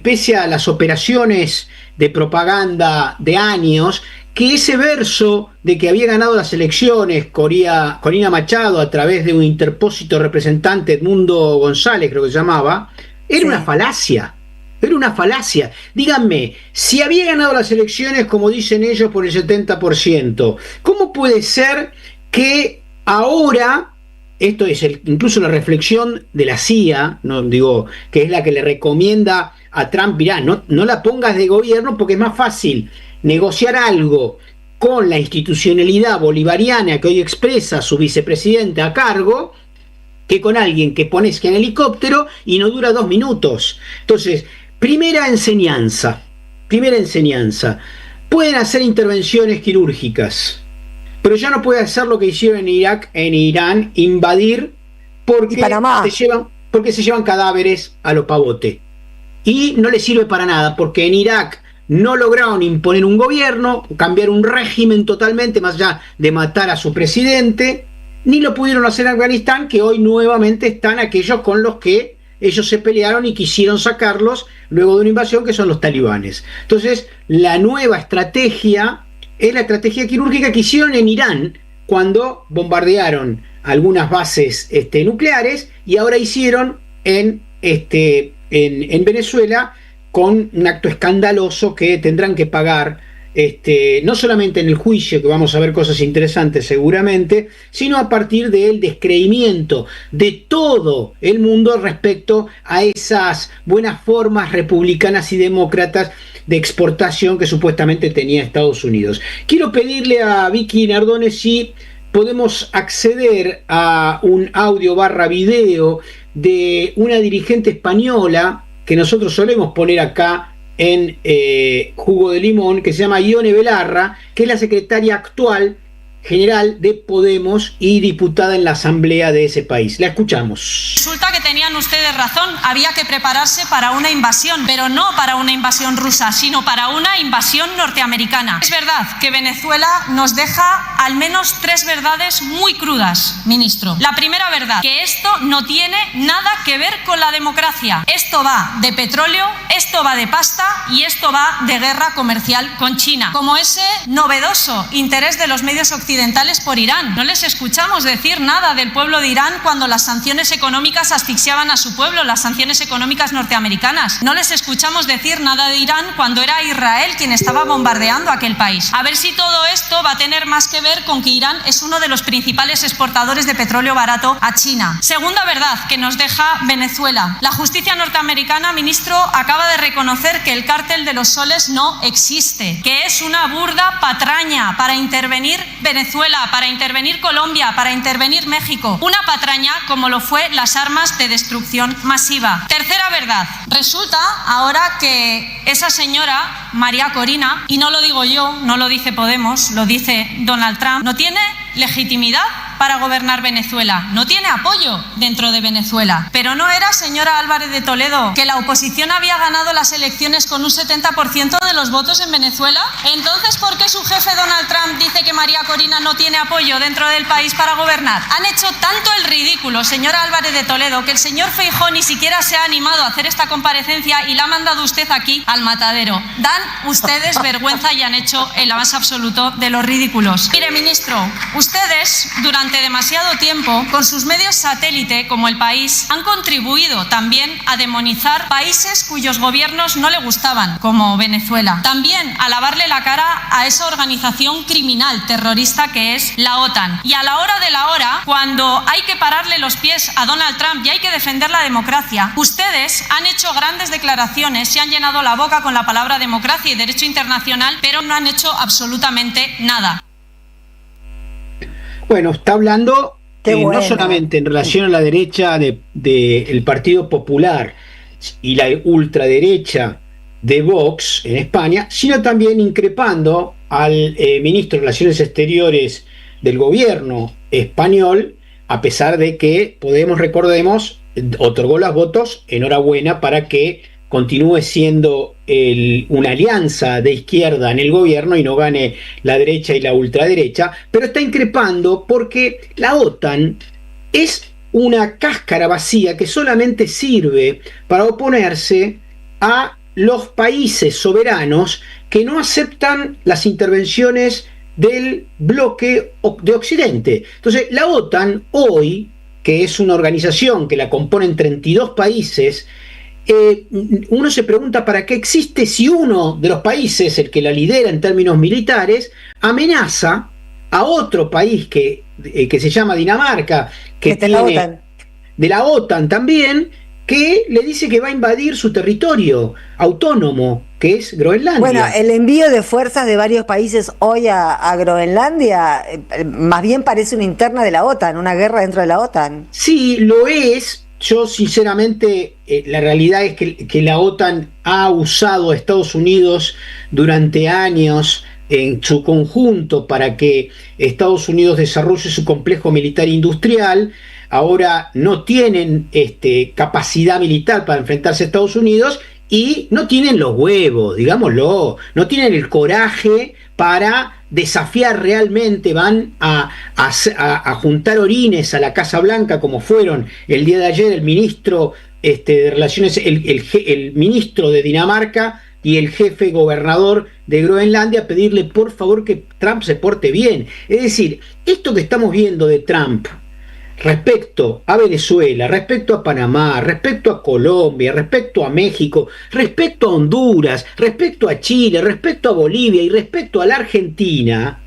pese a las operaciones de propaganda de años, que ese verso de que había ganado las elecciones Corina Machado a través de un interpósito representante, Edmundo González creo que se llamaba, era una falacia. Era una falacia. Díganme, si había ganado las elecciones, como dicen ellos, por el 70%, ¿cómo puede ser que ahora, esto es incluso la reflexión de la CIA, no digo que es la que le recomienda a Trump, mirá, no la pongas de gobierno porque es más fácil negociar algo con la institucionalidad bolivariana que hoy expresa su vicepresidente a cargo, que con alguien que pones que en helicóptero y no dura 2 minutos. Entonces, primera enseñanza, pueden hacer intervenciones quirúrgicas, pero ya no puede hacer lo que hicieron en Irak, en Irán, invadir, porque se llevan cadáveres a lo pavote. Y no les sirve para nada, porque en Irak no lograron imponer un gobierno, cambiar un régimen totalmente, más allá de matar a su presidente, ni lo pudieron hacer en Afganistán, que hoy nuevamente están aquellos con los que ellos se pelearon y quisieron sacarlos luego de una invasión, que son los talibanes. Entonces, la nueva estrategia es la estrategia quirúrgica que hicieron en Irán cuando bombardearon algunas bases nucleares, y ahora hicieron en Venezuela, con un acto escandaloso que tendrán que pagar, no solamente en el juicio, que vamos a ver cosas interesantes seguramente, sino a partir del descreimiento de todo el mundo respecto a esas buenas formas republicanas y demócratas de exportación que supuestamente tenía Estados Unidos. Quiero pedirle a Vicky Nardone si podemos acceder a un audio / video de una dirigente española que nosotros solemos poner acá en Jugo de Limón, que se llama Ione Belarra, que es la secretaria actual general de Podemos y diputada en la asamblea de ese país. La escuchamos. Resulta que tenían ustedes razón, había que prepararse para una invasión, pero no para una invasión rusa, sino para una invasión norteamericana. Es verdad que Venezuela nos deja al menos 3 verdades muy crudas, ministro. La primera verdad, que esto no tiene nada que ver con la democracia. Esto va de petróleo, esto va de pasta y esto va de guerra comercial con China. Como ese novedoso interés de los medios occidentales por Irán. No les escuchamos decir nada del pueblo de Irán cuando las sanciones económicas asfixiaban a su pueblo, las sanciones económicas norteamericanas. No les escuchamos decir nada de Irán cuando era Israel quien estaba bombardeando aquel país. A ver si todo esto va a tener más que ver con que Irán es uno de los principales exportadores de petróleo barato a China. Segunda verdad que nos deja Venezuela. La justicia norteamericana, ministro, acaba de reconocer que el cártel de los soles no existe, que es una burda patraña para intervenir Venezuela, para intervenir Colombia, para intervenir México. Una patraña como lo fue las armas de destrucción masiva. Tercera verdad. Resulta ahora que esa señora, María Corina, y no lo digo yo, no lo dice Podemos, lo dice Donald Trump, no tiene legitimidad para gobernar Venezuela, no tiene apoyo dentro de Venezuela. Pero no era, señora Álvarez de Toledo, que la oposición había ganado las elecciones con un 70% de los votos en Venezuela. Entonces, ¿por qué su jefe Donald Trump dice que María Corina no tiene apoyo dentro del país para gobernar? Han hecho tanto el ridículo, señora Álvarez de Toledo, que el señor Feijóo ni siquiera se ha animado a hacer esta comparecencia y la ha mandado usted aquí al matadero. Dan ustedes vergüenza y han hecho el más absoluto de los ridículos. Mire, ministro, ustedes durante demasiado tiempo, con sus medios satélite como El País, han contribuido también a demonizar países cuyos gobiernos no le gustaban, como Venezuela. También a lavarle la cara a esa organización criminal terrorista que es la OTAN. Y a la hora de la hora, cuando hay que pararle los pies a Donald Trump y hay que defender la democracia, ustedes han hecho grandes declaraciones, se han llenado la boca con la palabra democracia y derecho internacional, pero no han hecho absolutamente nada. Bueno, está hablando no solamente en relación a la derecha del Partido Popular y la ultraderecha de Vox en España, sino también increpando al ministro de Relaciones Exteriores del gobierno español, a pesar de que Podemos, recordemos, otorgó los votos, enhorabuena, para que continúe siendo una alianza de izquierda en el gobierno y no gane la derecha y la ultraderecha, pero está increpando porque la OTAN es una cáscara vacía que solamente sirve para oponerse a los países soberanos que no aceptan las intervenciones del bloque de Occidente. Entonces, la OTAN hoy, que es una organización que la componen 32 países, uno se pregunta para qué existe si uno de los países, el que la lidera en términos militares, amenaza a otro país que se llama Dinamarca, que tiene de la OTAN también, que le dice que va a invadir su territorio autónomo, que es Groenlandia. Bueno, el envío de fuerzas de varios países hoy a Groenlandia más bien parece una interna de la OTAN, una guerra dentro de la OTAN. Sí, lo es. Yo sinceramente, la realidad es que la OTAN ha usado a Estados Unidos durante años en su conjunto para que Estados Unidos desarrolle su complejo militar industrial. Ahora no tienen capacidad militar para enfrentarse a Estados Unidos y no tienen los huevos, digámoslo, no tienen el coraje para desafiar realmente, van a juntar orines a la Casa Blanca, como fueron el día de ayer el ministro de Relaciones, el ministro de Dinamarca y el jefe gobernador de Groenlandia, a pedirle por favor que Trump se porte bien. Es decir, esto que estamos viendo de Trump respecto a Venezuela, respecto a Panamá, respecto a Colombia, respecto a México, respecto a Honduras, respecto a Chile, respecto a Bolivia y respecto a la Argentina,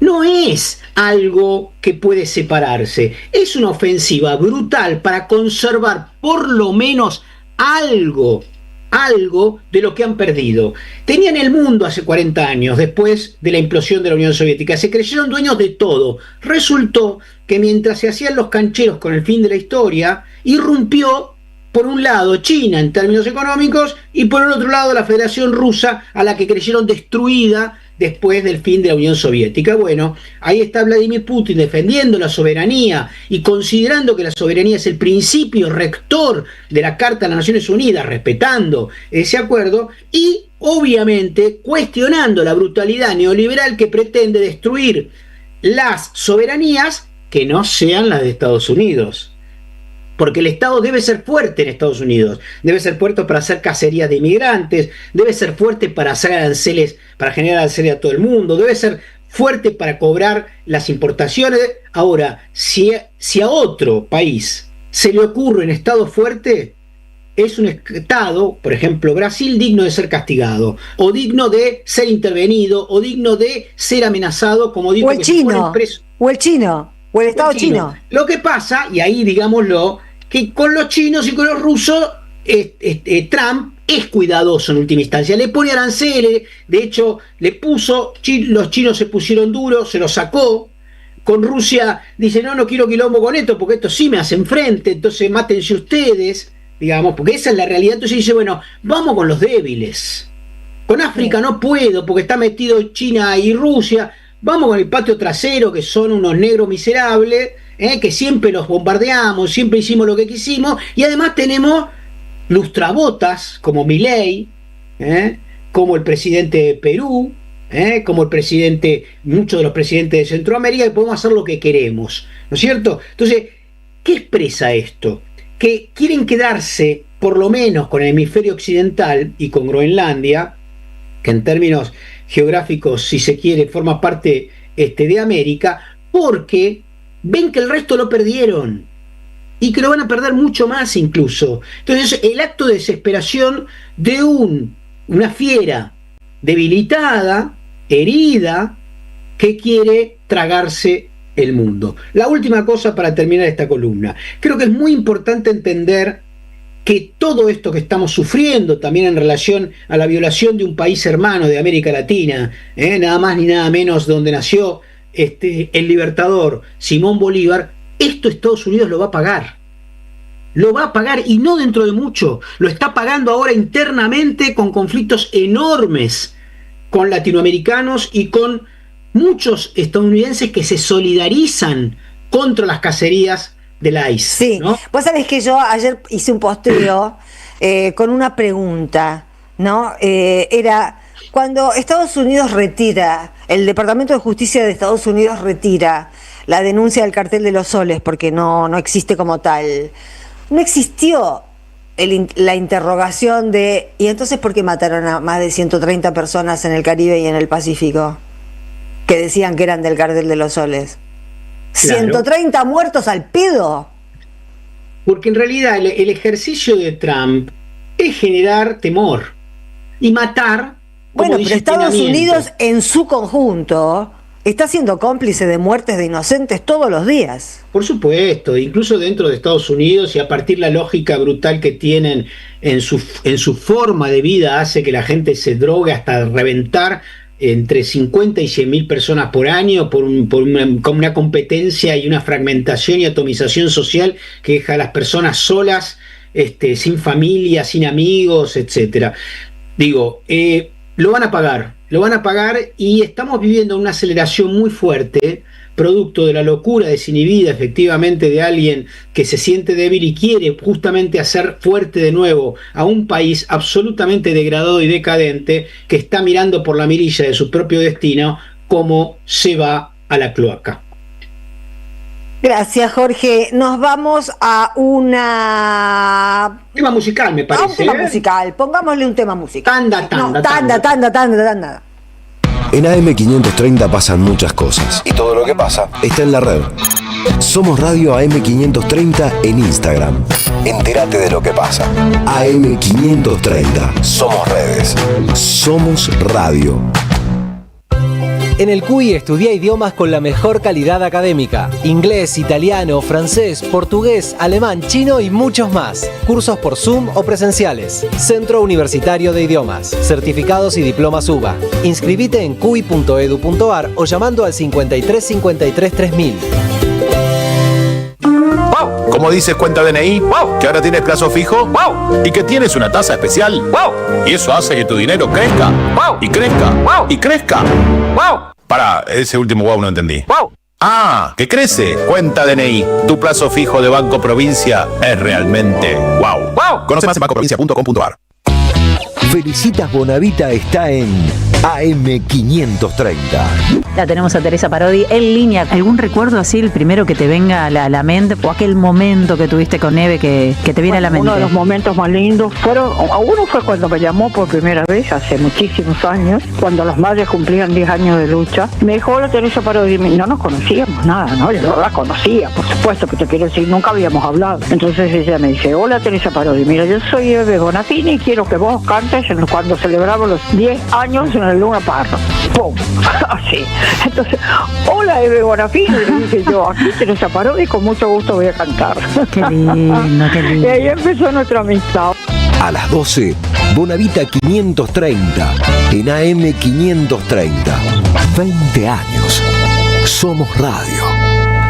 no es algo que puede separarse. Es una ofensiva brutal para conservar por lo menos algo de lo que han perdido. Tenían el mundo hace 40 años, después de la implosión de la Unión Soviética. Se creyeron dueños de todo. Resultó que mientras se hacían los cancheros con el fin de la historia, irrumpió, por un lado, China en términos económicos, y por el otro lado, la Federación Rusa, a la que creyeron destruida después del fin de la Unión Soviética. Bueno, ahí está Vladimir Putin defendiendo la soberanía y considerando que la soberanía es el principio rector de la Carta de las Naciones Unidas, respetando ese acuerdo y obviamente cuestionando la brutalidad neoliberal que pretende destruir las soberanías que no sean las de Estados Unidos. Porque el Estado debe ser fuerte en Estados Unidos, debe ser fuerte para hacer cacerías de inmigrantes, debe ser fuerte para hacer aranceles, para generar aranceles a todo el mundo, debe ser fuerte para cobrar las importaciones. Ahora, si a otro país se le ocurre un Estado fuerte, es un Estado, por ejemplo, Brasil, digno de ser castigado, o digno de ser intervenido, o digno de ser amenazado, como digo, o el chino, o el chino, o el Estado chino. Lo que pasa, y ahí digámoslo, que con los chinos y con los rusos, Trump es cuidadoso en última instancia, le pone aranceles, de hecho le puso, los chinos se pusieron duros, se los sacó. Con Rusia dice, no quiero quilombo con esto, porque esto sí me hacen frente, entonces mátense ustedes, digamos, porque esa es la realidad. Entonces dice, bueno, vamos con los débiles. Con África no puedo, porque está metido China y Rusia. Vamos con el patio trasero, que son unos negros miserables, que siempre los bombardeamos, siempre hicimos lo que quisimos, y además tenemos lustrabotas como Milei, como el presidente de Perú, como muchos de los presidentes de Centroamérica, que podemos hacer lo que queremos, ¿no es cierto? Entonces, ¿qué expresa esto? Que quieren quedarse, por lo menos, con el hemisferio occidental y con Groenlandia, que en términos geográficos, si se quiere, forma parte de América, porque ven que el resto lo perdieron y que lo van a perder mucho más incluso. Entonces, el acto de desesperación de una fiera debilitada, herida, que quiere tragarse el mundo. La última cosa para terminar esta columna. Creo que es muy importante entender que todo esto que estamos sufriendo también en relación a la violación de un país hermano de América Latina, nada más ni nada menos donde nació el libertador Simón Bolívar, esto Estados Unidos lo va a pagar. Lo va a pagar, y no dentro de mucho. Lo está pagando ahora internamente con conflictos enormes con latinoamericanos y con muchos estadounidenses que se solidarizan contra las cacerías del ICE. Sí, ¿no? Vos sabés que yo ayer hice un posteo con una pregunta, ¿no? Era, cuando Estados Unidos retira, el Departamento de Justicia de Estados Unidos retira la denuncia del cartel de los soles, porque no existe como tal, no existió la interrogación de, ¿y entonces por qué mataron a más de 130 personas en el Caribe y en el Pacífico? Que decían que eran del cartel de los soles. Claro. 130 muertos al pedo. Porque en realidad el ejercicio de Trump es generar temor y matar. Bueno, pero Estados Unidos en su conjunto está siendo cómplice de muertes de inocentes todos los días. Por supuesto, incluso dentro de Estados Unidos, y a partir de la lógica brutal que tienen en su forma de vida, hace que la gente se drogue hasta reventar entre 50 y 100.000 personas por año con una competencia y una fragmentación y atomización social que deja a las personas solas, sin familia, sin amigos, etcétera. Digo, lo van a pagar y estamos viviendo una aceleración muy fuerte, producto de la locura desinhibida efectivamente de alguien que se siente débil y quiere justamente hacer fuerte de nuevo a un país absolutamente degradado y decadente, que está mirando por la mirilla de su propio destino como se va a la cloaca. Gracias, Jorge. Nos vamos a tema musical, me parece. A un tema musical. Pongámosle un tema musical. Tanda. En AM530 pasan muchas cosas. Y todo lo que pasa está en la red. Somos Radio AM530 en Instagram. Entérate de lo que pasa. AM530. Somos redes. Somos radio. En el CUI estudia idiomas con la mejor calidad académica. Inglés, italiano, francés, portugués, alemán, chino y muchos más. Cursos por Zoom o presenciales. Centro Universitario de Idiomas. Certificados y diplomas UBA. Inscribite en cui.edu.ar o llamando al 53 53 3000. Como dices cuenta DNI, que ahora tienes plazo fijo y que tienes una tasa especial. Y eso hace que tu dinero crezca y crezca y crezca. Para, ese último no entendí. Ah, que crece. Cuenta DNI. Tu plazo fijo de Banco Provincia es realmente wow. Conoce más en bancoprovincia.com.ar. Felicitas Bonavita está en AM530. La tenemos a Teresa Parodi en línea. ¿Algún recuerdo así, el primero que te venga a la mente? ¿O aquel momento que tuviste con Eve que te viene a la mente? Uno de los momentos más lindos uno fue cuando me llamó por primera vez, hace muchísimos años, cuando las madres cumplían 10 años de lucha. Me dijo, hola Teresa Parodi. No nos conocíamos nada, ¿no? Yo no la conocía, por supuesto, que te quiero decir, nunca habíamos hablado. Entonces ella me dice, hola Teresa Parodi, mira, yo soy Eve Bonafini y quiero que vos cantes cuando celebramos los 10 años en el Luna Park. ¡Pum! Así. Entonces, hola Eve Bonafini, le dije yo, aquí Teresa Parodi, con mucho gusto voy a cantar. Qué lindo, qué lindo. Y ahí empezó nuestra amistad. A las 12, Bonavita 530, en AM 530. 20 años. Somos radio.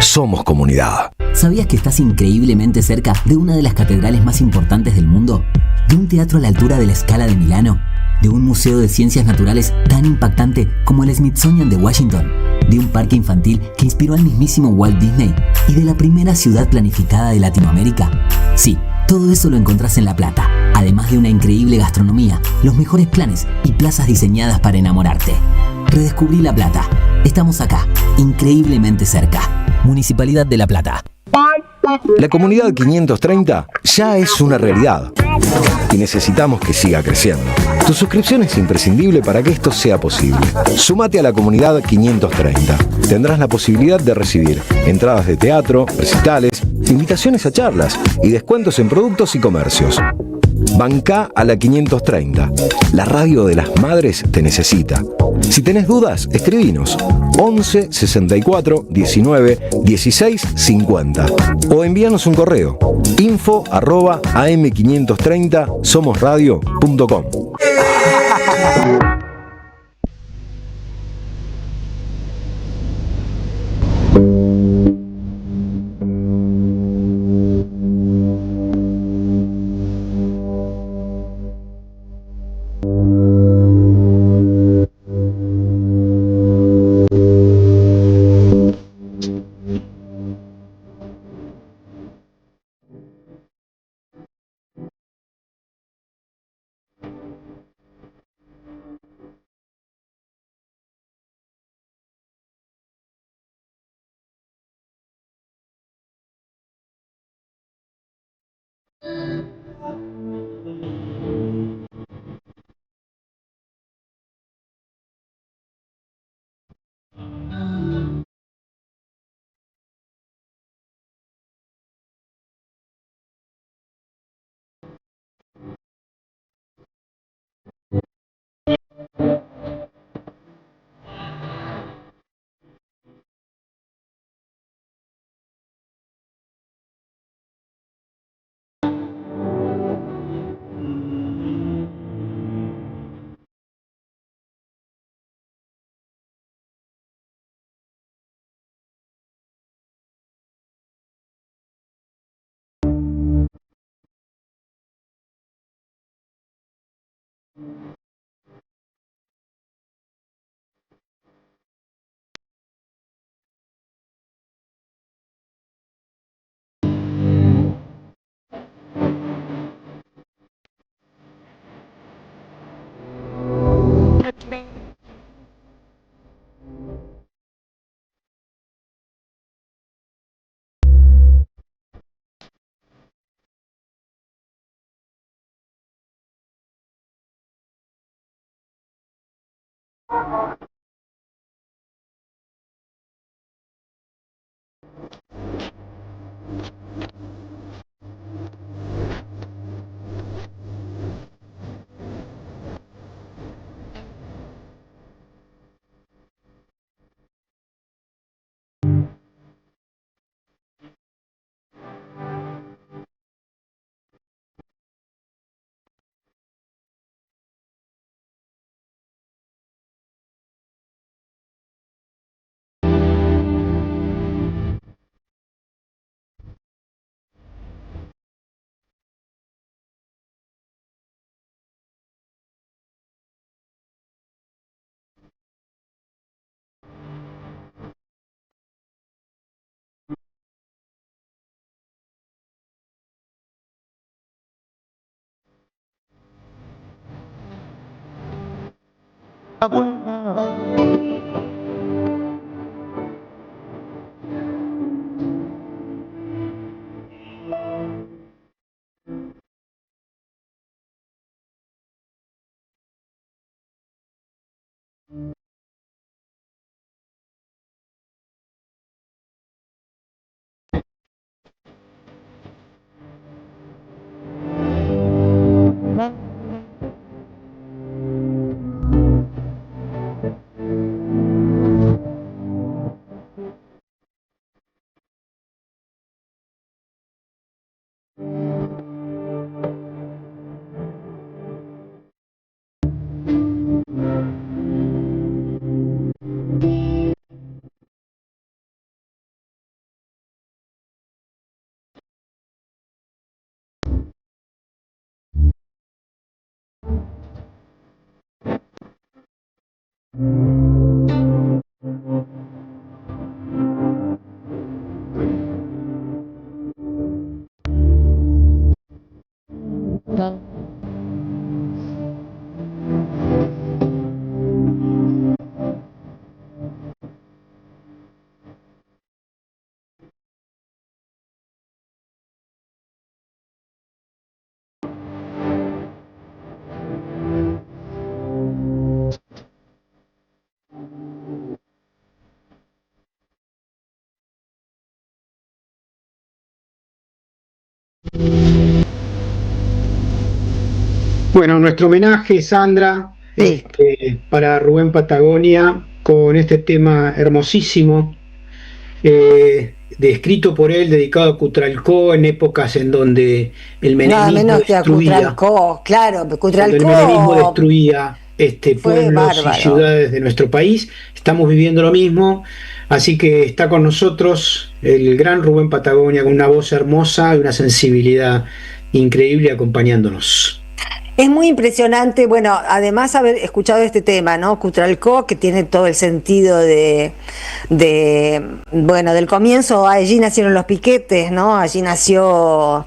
Somos comunidad. ¿Sabías que estás increíblemente cerca de una de las catedrales más importantes del mundo? ¿De un teatro a la altura de la Scala de Milano? ¿De un museo de ciencias naturales tan impactante como el Smithsonian de Washington? ¿De un parque infantil que inspiró al mismísimo Walt Disney? ¿Y de la primera ciudad planificada de Latinoamérica? Sí, todo eso lo encontrás en La Plata, además de una increíble gastronomía, los mejores planes y plazas diseñadas para enamorarte. Redescubrí La Plata. Estamos acá, increíblemente cerca. Municipalidad de La Plata. La comunidad 530 ya es una realidad y necesitamos que siga creciendo. Tu suscripción es imprescindible para que esto sea posible. Sumate a la comunidad 530. Tendrás la posibilidad de recibir entradas de teatro, recitales, invitaciones a charlas y descuentos en productos y comercios. Banca a la 530. La radio de las madres te necesita. Si tenés dudas, escribinos 11 64 19 16 50 o envíanos un correo info@am530somosradio.com. Bueno, nuestro homenaje, Sandra, para Rubén Patagonia, con este tema hermosísimo, descrito por él, dedicado a Cutralcó, en épocas en donde el Nada menemismo menos que a destruía, Cutralcó, claro, cuando el menemismo Cutralcó destruía pueblos bárbaro. y ciudades de nuestro país. Estamos viviendo lo mismo, así que está con nosotros el gran Rubén Patagonia, con una voz hermosa y una sensibilidad increíble, acompañándonos. Es muy impresionante, bueno, además haber escuchado este tema, ¿no? Cutralcó, que tiene todo el sentido bueno, del comienzo, allí nacieron los piquetes, ¿no? Allí nació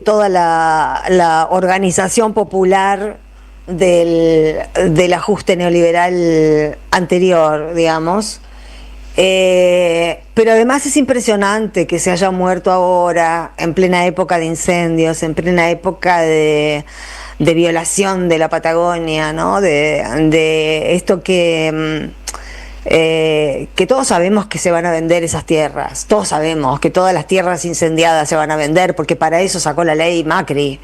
toda la organización popular del ajuste neoliberal anterior, digamos. Pero además es impresionante que se haya muerto ahora, en plena época de incendios, en plena época de violación de la Patagonia, ¿no? De esto que todos sabemos que se van a vender esas tierras, todos sabemos que todas las tierras incendiadas se van a vender, porque para eso sacó la ley Macri,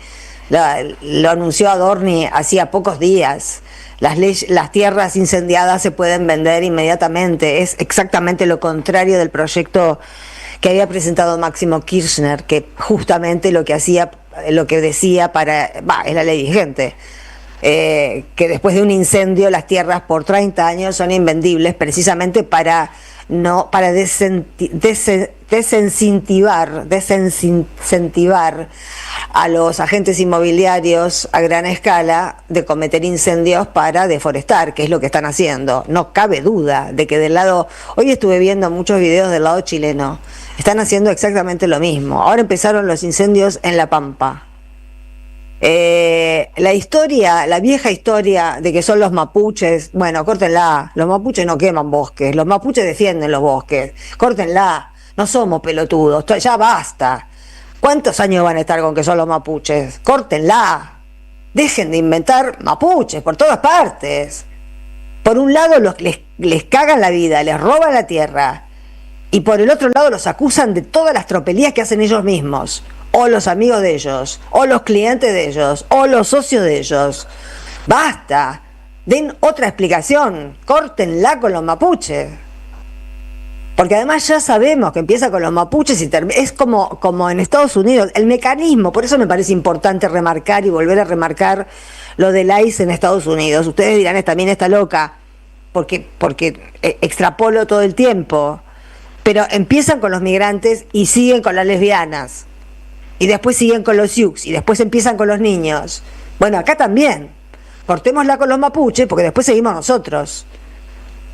lo anunció Adorni hacía pocos días. Las tierras incendiadas se pueden vender inmediatamente. Es exactamente lo contrario del proyecto que había presentado Máximo Kirchner, que justamente lo que decía es la ley vigente, que después de un incendio las tierras por 30 años son invendibles, precisamente para desincentivar a los agentes inmobiliarios a gran escala de cometer incendios para deforestar, que es lo que están haciendo. No cabe duda de que hoy estuve viendo muchos videos del lado chileno, están haciendo exactamente lo mismo. Ahora empezaron los incendios en La Pampa. La vieja historia de que son los mapuches, bueno, córtenla, los mapuches no queman bosques, los mapuches defienden los bosques, córtenla, no somos pelotudos, ya basta. ¿Cuántos años van a estar con que son los mapuches? Córtenla, dejen de inventar mapuches por todas partes. Por un lado les cagan la vida, les roban la tierra, y por el otro lado los acusan de todas las tropelías que hacen ellos mismos, o los amigos de ellos, o los clientes de ellos, o los socios de ellos. Basta, den otra explicación, córtenla con los mapuches. Porque además ya sabemos que empieza con los mapuches y es como en Estados Unidos, el mecanismo, por eso me parece importante remarcar y volver a remarcar lo del ICE en Estados Unidos. Ustedes dirán, esta mina está loca, porque extrapolo todo el tiempo, pero empiezan con los migrantes y siguen con las lesbianas, y después siguen con los yuks, y después empiezan con los niños. Bueno, acá también, cortémosla con los mapuches, porque después seguimos nosotros.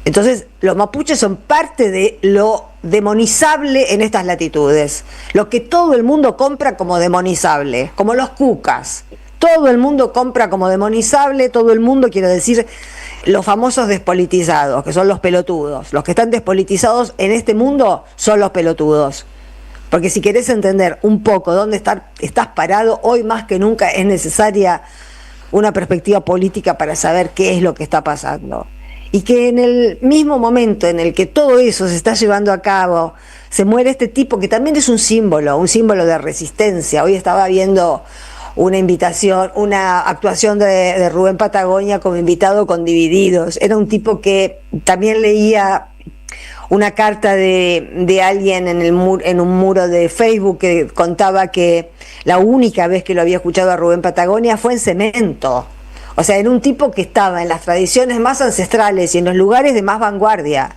Entonces, los mapuches son parte de lo demonizable en estas latitudes, lo que todo el mundo compra como demonizable, como los cucas, Todo el mundo compra como demonizable, todo el mundo, quiero decir, los famosos despolitizados, que son los pelotudos. Los que están despolitizados en este mundo son los pelotudos. Porque si querés entender un poco dónde estás parado, hoy más que nunca es necesaria una perspectiva política para saber qué es lo que está pasando. Y que en el mismo momento en el que todo eso se está llevando a cabo, se muere este tipo que también es un símbolo de resistencia. Hoy estaba viendo una actuación de Rubén Patagonia como invitado con Divididos. Era un tipo que también leía una carta de alguien en un muro de Facebook que contaba que la única vez que lo había escuchado a Rubén Patagonia fue en Cemento. O sea, era un tipo que estaba en las tradiciones más ancestrales y en los lugares de más vanguardia.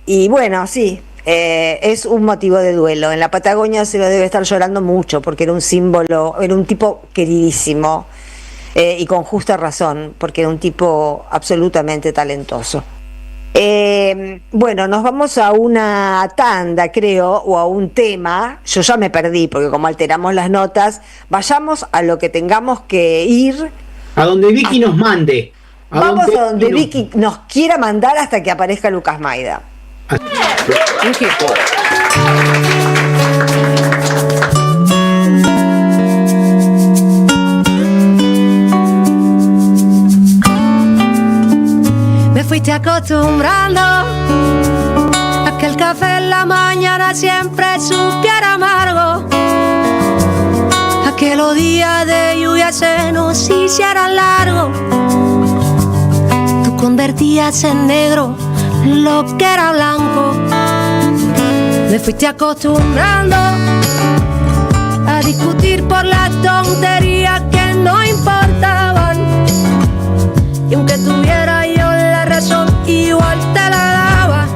Y bueno, sí, es un motivo de duelo. En la Patagonia se lo debe estar llorando mucho porque era un símbolo, era un tipo queridísimo y con justa razón, porque era un tipo absolutamente talentoso. Bueno, nos vamos a una tanda, creo, o a un tema. Yo ya me perdí, porque como alteramos las notas, vayamos a lo que tengamos que ir. A donde Vicky nos mande. Vamos a donde Vicky nos quiera mandar hasta que aparezca Lucas Maida. Me fuiste acostumbrando a que el café en la mañana siempre supiera amargo, a que los días de lluvia se nos hicieran largos. Tú convertías en negro lo que era blanco. Me fuiste acostumbrando a discutir por las tonterías que no importaban, y aunque tuviera yo la razón, igual te la daba.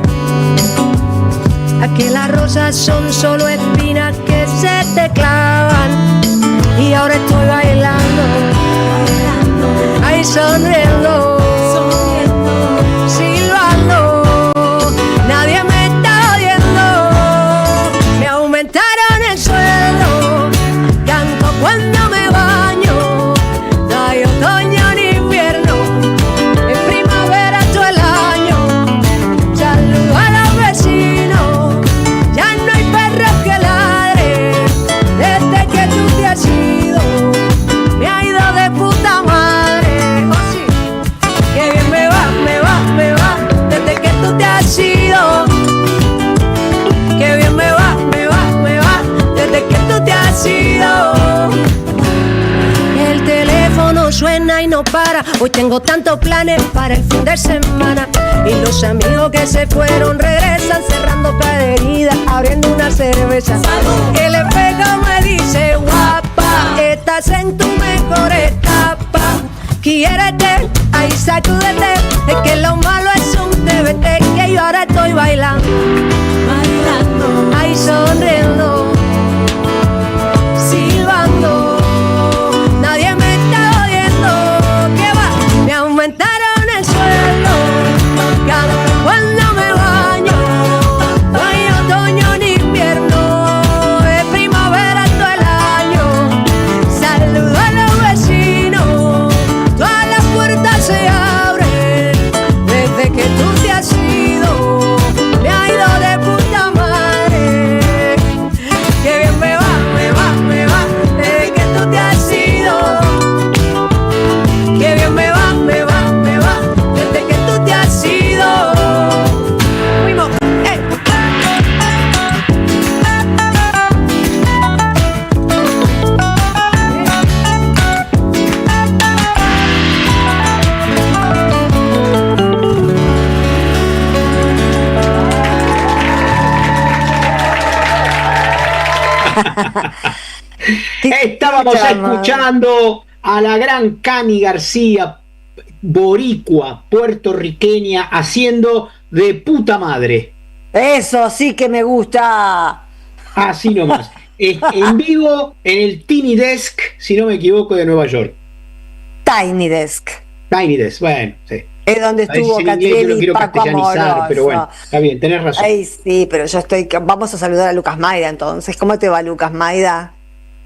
A que las rosas son solo espinas que se te clavan. Y ahora estoy bailando, ahí sonriendo, silbando. Nadie me está oyendo. Me aumentaron el sueldo, canto cuando me baño. No hay otoño ni invierno, en primavera todo el año. Saludo a los vecinos, ya no hay perros que ladren. Desde que tú te has ido, me ha ido de puta madre. Oh sí, que bien me va, me va, me va. Desde que tú te has ido, que bien me va, me va, me va. Desde que tú te has ido. El teléfono suena y no para. Hoy tengo tantos planes para el fin de semana. Y los amigos que se fueron regresan, cerrando cada herida, abriendo una cerveza. El espejo me dice, guapa, estás en tu mejor etapa. Quiérete, ahí sacúdete, es que lo malo es un TBT. Que yo ahora estoy bailando, bailando, ahí sonriendo, silbando. Nadie me está oyendo. ¿Qué va? Me aumentaron el sueldo, canto cuando me baño. No hay otoño ni invierno, es primavera todo el año. Saludo a los vecinos, todas las puertas se abren. Desde que tú te has ido, me ha ido de puta madre. Que bien me va, me va, me va. Desde que tú te has ido, que bien me va, me va, me va. Desde que tú te has ido. Fuimos, Estábamos escuchando a la gran Cami García, boricua, puertorriqueña, haciendo de puta madre. Eso sí que me gusta. Así nomás. En vivo en el Tiny Desk, si no me equivoco, de Nueva York. Tiny Desk. Tiny Desk, bueno, sí. Es donde A ver estuvo si en inglés yo lo Catriel y quiero Paco castellanizar, Amoroso. pero bueno, está bien, tenés razón. Ay, sí, pero yo estoy... Vamos a saludar a Lucas Maida entonces. ¿Cómo te va, Lucas Maida?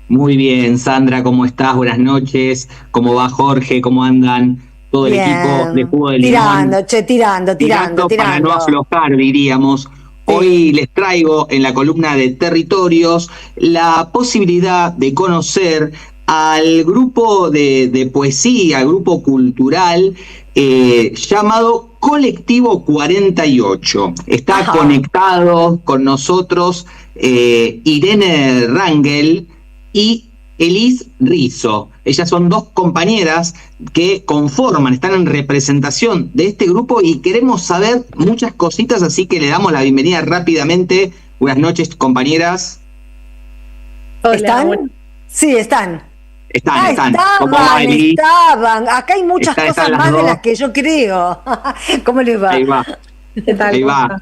Muy bien, Sandra, ¿cómo estás? Buenas noches. ¿Cómo va Jorge? ¿Cómo andan todo el equipo de Jugo de Limón? Tirando. Para no aflojar, diríamos. Hoy les traigo en la columna de Territorios la posibilidad de conocer al grupo de poesía, al grupo cultural llamado Colectivo 48. Está conectado con nosotros Irene Rangel y Elis Rizzo. Ellas son dos compañeras que están en representación de este grupo y queremos saber muchas cositas, así que le damos la bienvenida rápidamente. Buenas noches, compañeras. Hola, ¿están? Sí, están. Estaban. Acá hay muchas cosas más de las que yo creo. ¿Cómo les va? Ahí va. ¿Qué tal? Ahí va.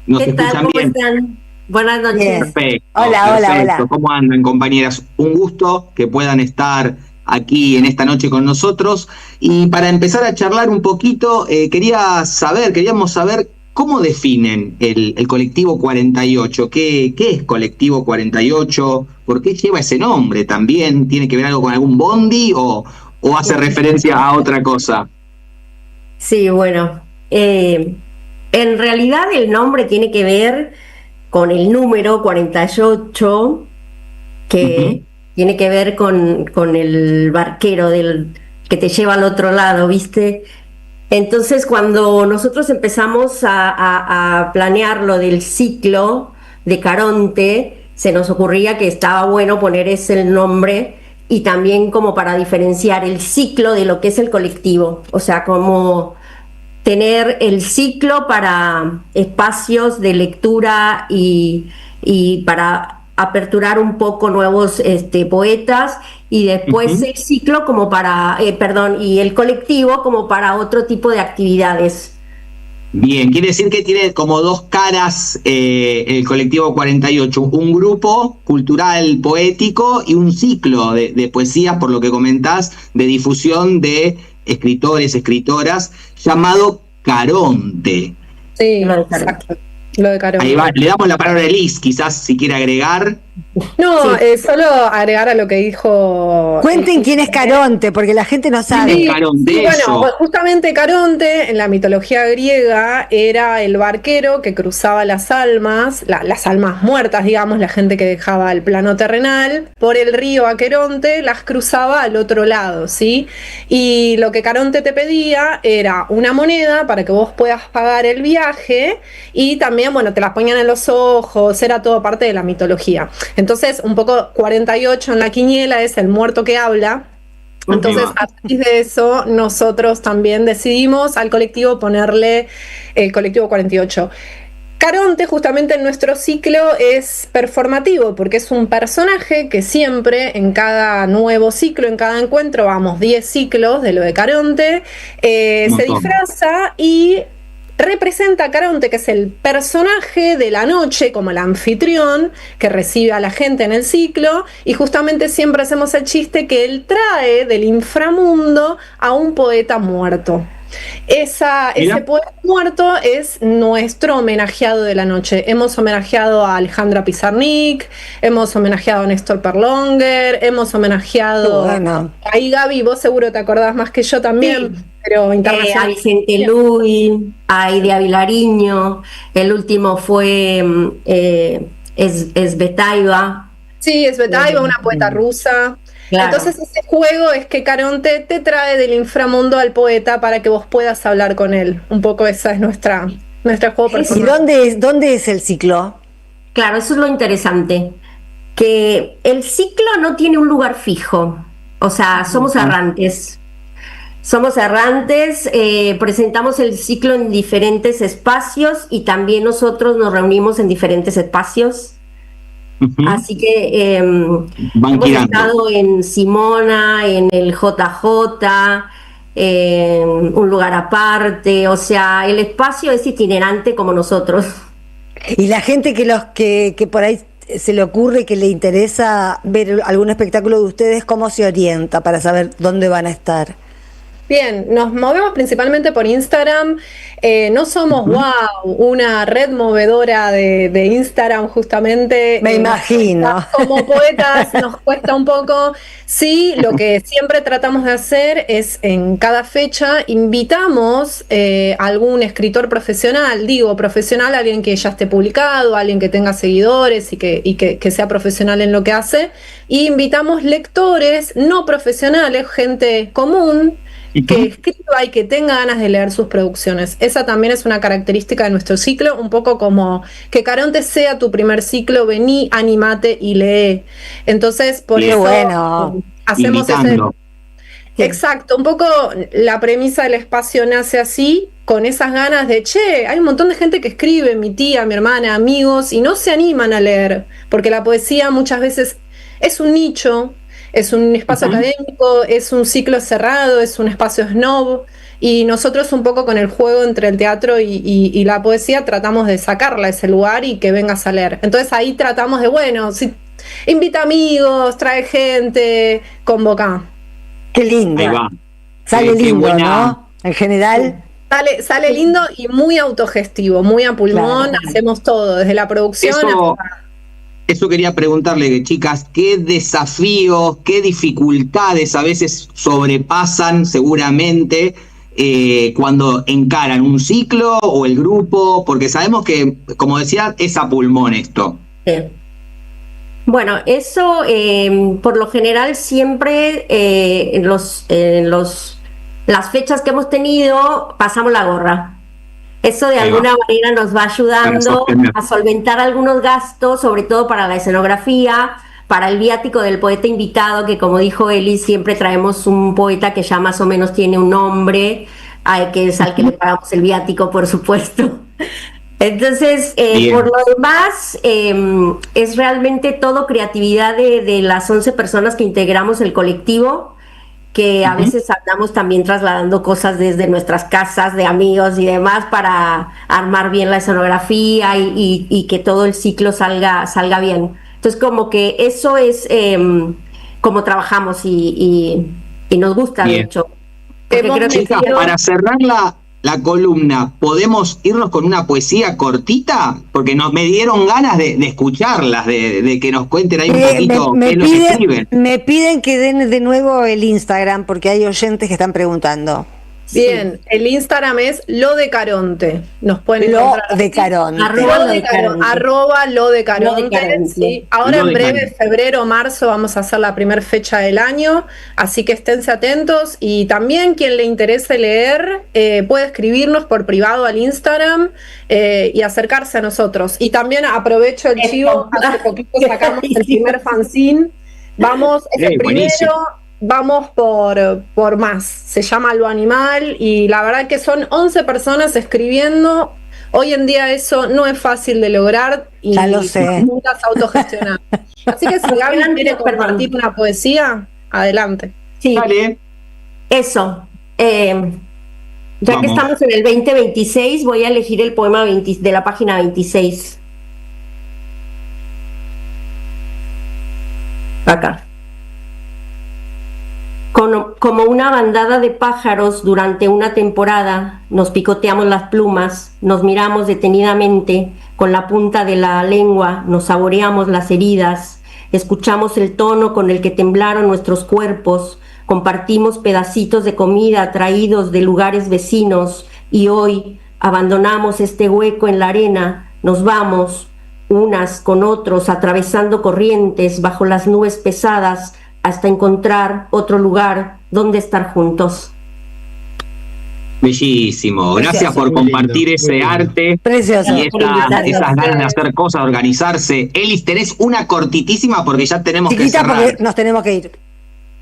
¿Nos escuchan bien? Están? Buenas noches. Perfecto. Hola. ¿Cómo andan, compañeras? Un gusto que puedan estar aquí en esta noche con nosotros. Y para empezar a charlar un poquito, queríamos saber cómo definen el Colectivo 48. ¿Qué es Colectivo 48? ¿Por qué lleva ese nombre? ¿También tiene que ver algo con algún bondi o hace referencia a otra cosa? Sí, bueno, en realidad el nombre tiene que ver con el número 48, que tiene que ver con el barquero que te lleva al otro lado, ¿viste? Entonces, cuando nosotros empezamos a planear lo del ciclo de Caronte, se nos ocurría que estaba bueno poner ese el nombre y también como para diferenciar el ciclo de lo que es el colectivo, o sea, como tener el ciclo para espacios de lectura y para aperturar un poco nuevos poetas, y después el ciclo como para, y el colectivo como para otro tipo de actividades. Bien, quiere decir que tiene como dos caras el Colectivo 48, un grupo cultural poético y un ciclo de poesías, por lo que comentás, de difusión de escritores, escritoras, llamado Caronte. Sí, exacto. Lo de Caronte. Ahí va, le damos la palabra a Elis, quizás si quiere agregar. No, solo agregar a lo que dijo. Cuenten quién es Caronte, porque la gente no sabe. Sí, bueno, justamente Caronte en la mitología griega era el barquero que cruzaba las almas muertas, digamos, la gente que dejaba el plano terrenal, por el río Aqueronte, las cruzaba al otro lado, ¿sí? Y lo que Caronte te pedía era una moneda para que vos puedas pagar el viaje, y también, bueno, te las ponían en los ojos, era todo parte de la mitología. Entonces, un poco 48 en la quiniela es el muerto que habla. Entonces, a partir de eso, nosotros también decidimos al colectivo ponerle el Colectivo 48. Caronte, justamente en nuestro ciclo, es performativo, porque es un personaje que siempre, en cada nuevo ciclo, en cada encuentro, vamos 10 ciclos de lo de Caronte, se disfraza y representa a Caronte, que es el personaje de la noche, como el anfitrión que recibe a la gente en el ciclo, y justamente siempre hacemos el chiste que él trae del inframundo a un poeta muerto. Ese poeta muerto es nuestro homenajeado de la noche. Hemos homenajeado a Alejandra Pizarnik, hemos homenajeado a Néstor Perlonger, hemos homenajeado ahí, Gaby, vos seguro te acordás más que yo también, pero internacional. A Vicente Luis, a Idea Vilariño, el último fue Esvetaiva. Sí, Esvetaiva, una poeta rusa. Claro. Entonces ese juego es que Caronte te trae del inframundo al poeta para que vos puedas hablar con él. Un poco esa es nuestro juego personal. ¿Y dónde es el ciclo? Claro, eso es lo interesante, que el ciclo no tiene un lugar fijo, o sea, somos errantes. Presentamos el ciclo en diferentes espacios y también nosotros nos reunimos en diferentes espacios. Así que hemos estado en Simona, en el JJ, un lugar aparte, o sea, el espacio es itinerante como nosotros. Y la gente que por ahí se le ocurre que le interesa ver algún espectáculo de ustedes, ¿cómo se orienta para saber dónde van a estar? Bien, nos movemos principalmente por Instagram. No somos, una red movedora de Instagram, justamente. Me imagino. Como poetas nos cuesta un poco. Sí, lo que siempre tratamos de hacer es en cada fecha invitamos a algún escritor profesional, alguien que ya esté publicado, alguien que tenga seguidores y que sea profesional en lo que hace. Y invitamos lectores no profesionales, gente común, que escriba y que tenga ganas de leer sus producciones. Esa también es una característica de nuestro ciclo, un poco como que Caronte sea tu primer ciclo, vení, animate y lee. Entonces, por eso hacemos Exacto, un poco la premisa del espacio nace así, con esas ganas de, hay un montón de gente que escribe, mi tía, mi hermana, amigos, y no se animan a leer, porque la poesía muchas veces es un nicho, es un espacio académico, es un ciclo cerrado, es un espacio snob, y nosotros un poco con el juego entre el teatro y la poesía tratamos de sacarla a ese lugar y que vengas a leer. Entonces ahí tratamos de, invita amigos, trae gente, convoca. Qué lindo. Ahí va. Sale lindo, ¿no? En general. Sale lindo y muy autogestivo, muy a pulmón, hacemos todo, desde la producción Eso quería preguntarle, chicas, ¿qué desafíos, qué dificultades a veces sobrepasan seguramente cuando encaran un ciclo o el grupo? Porque sabemos que, como decía, es a pulmón esto. Sí. Bueno, eso por lo general siempre en las fechas que hemos tenido pasamos la gorra. Eso de alguna manera nos va ayudando a solventar algunos gastos, sobre todo para la escenografía, para el viático del poeta invitado, que como dijo Eli, siempre traemos un poeta que ya más o menos tiene un nombre, que es al que le pagamos el viático, por supuesto. Entonces, por lo demás, es realmente todo creatividad de las 11 personas que integramos el colectivo, que a veces andamos también trasladando cosas desde nuestras casas de amigos y demás para armar bien la escenografía y que todo el ciclo salga bien. Entonces, como que eso es como trabajamos y nos gusta mucho. Chicas, para cerrar la columna, ¿podemos irnos con una poesía cortita? Porque me dieron ganas de escucharlas, de que nos cuenten ahí un poquito qué es lo que escriben. Me piden que den de nuevo el Instagram, porque hay oyentes que están preguntando. Bien, el Instagram es Lo de Caronte. Nos pueden encontrar Lo de Caronte. Arroba Lo de Caronte. Sí. Ahora en breve, febrero, marzo, vamos a hacer la primera fecha del año, así que esténse atentos. Y también quien le interese leer puede escribirnos por privado al Instagram y acercarse a nosotros. Y también aprovecho el chivo, hace poquito sacamos el primer fanzine. Vamos, es el primero. Vamos por más, se llama Lo Animal y la verdad que son 11 personas escribiendo. Hoy en día eso no es fácil de lograr y ya lo sé. Muchas autogestionadas. Así que si Gaby quiere compartir una poesía, adelante. Sí, vale. Eso. Ya que estamos en el 2026, voy a elegir el poema de la página 26. Acá. Como una bandada de pájaros durante una temporada, nos picoteamos las plumas, nos miramos detenidamente, con la punta de la lengua nos saboreamos las heridas, escuchamos el tono con el que temblaron nuestros cuerpos, compartimos pedacitos de comida traídos de lugares vecinos y hoy abandonamos este hueco en la arena, nos vamos, unas con otros, atravesando corrientes bajo las nubes pesadas, hasta encontrar otro lugar donde estar juntos. Bellísimo, gracias por compartir ese arte. Precioso. Y esas ganas de hacer cosas, de organizarse. Elis, tenés una cortitísima porque ya tenemos que cerrar. Porque nos tenemos que ir.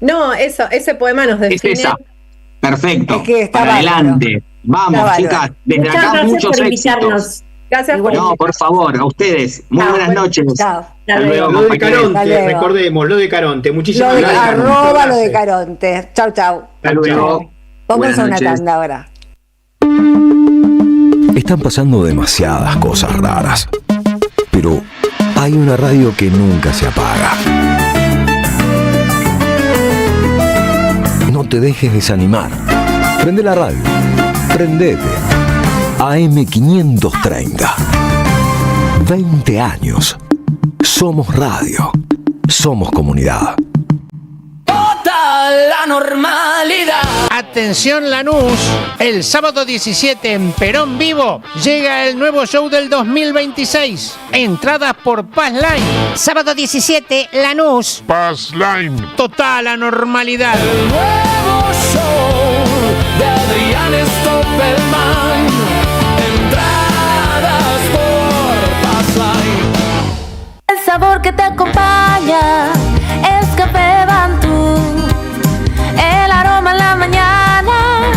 No, ese poema nos define. Es esa. Perfecto, es que para adelante. Vamos, chicas, desde acá muchos éxitos. Gracias por No, por favor, a ustedes. Muy buenas noches. Chao. Hasta luego, lo de Caronte, recordemos, Lo de Caronte. Muchísimas gracias. Arroba Lo de Caronte. Chau. Hasta luego. Vamos a una tanda ahora. Están pasando demasiadas cosas raras, pero hay una radio que nunca se apaga. No te dejes desanimar. Prende la radio. Prendete. AM530. 20 años. Somos radio. Somos comunidad. La normalidad. Atención Lanús, el sábado 17 en Perón Vivo llega el nuevo show del 2026. Entradas por Paz Line. Sábado 17, Lanús. Paz Line. Total anormalidad. El nuevo show de Adrián Stoppelman. Entradas por Paz Line. El sabor que te acompaña es Café Bantú. El aroma en la mañana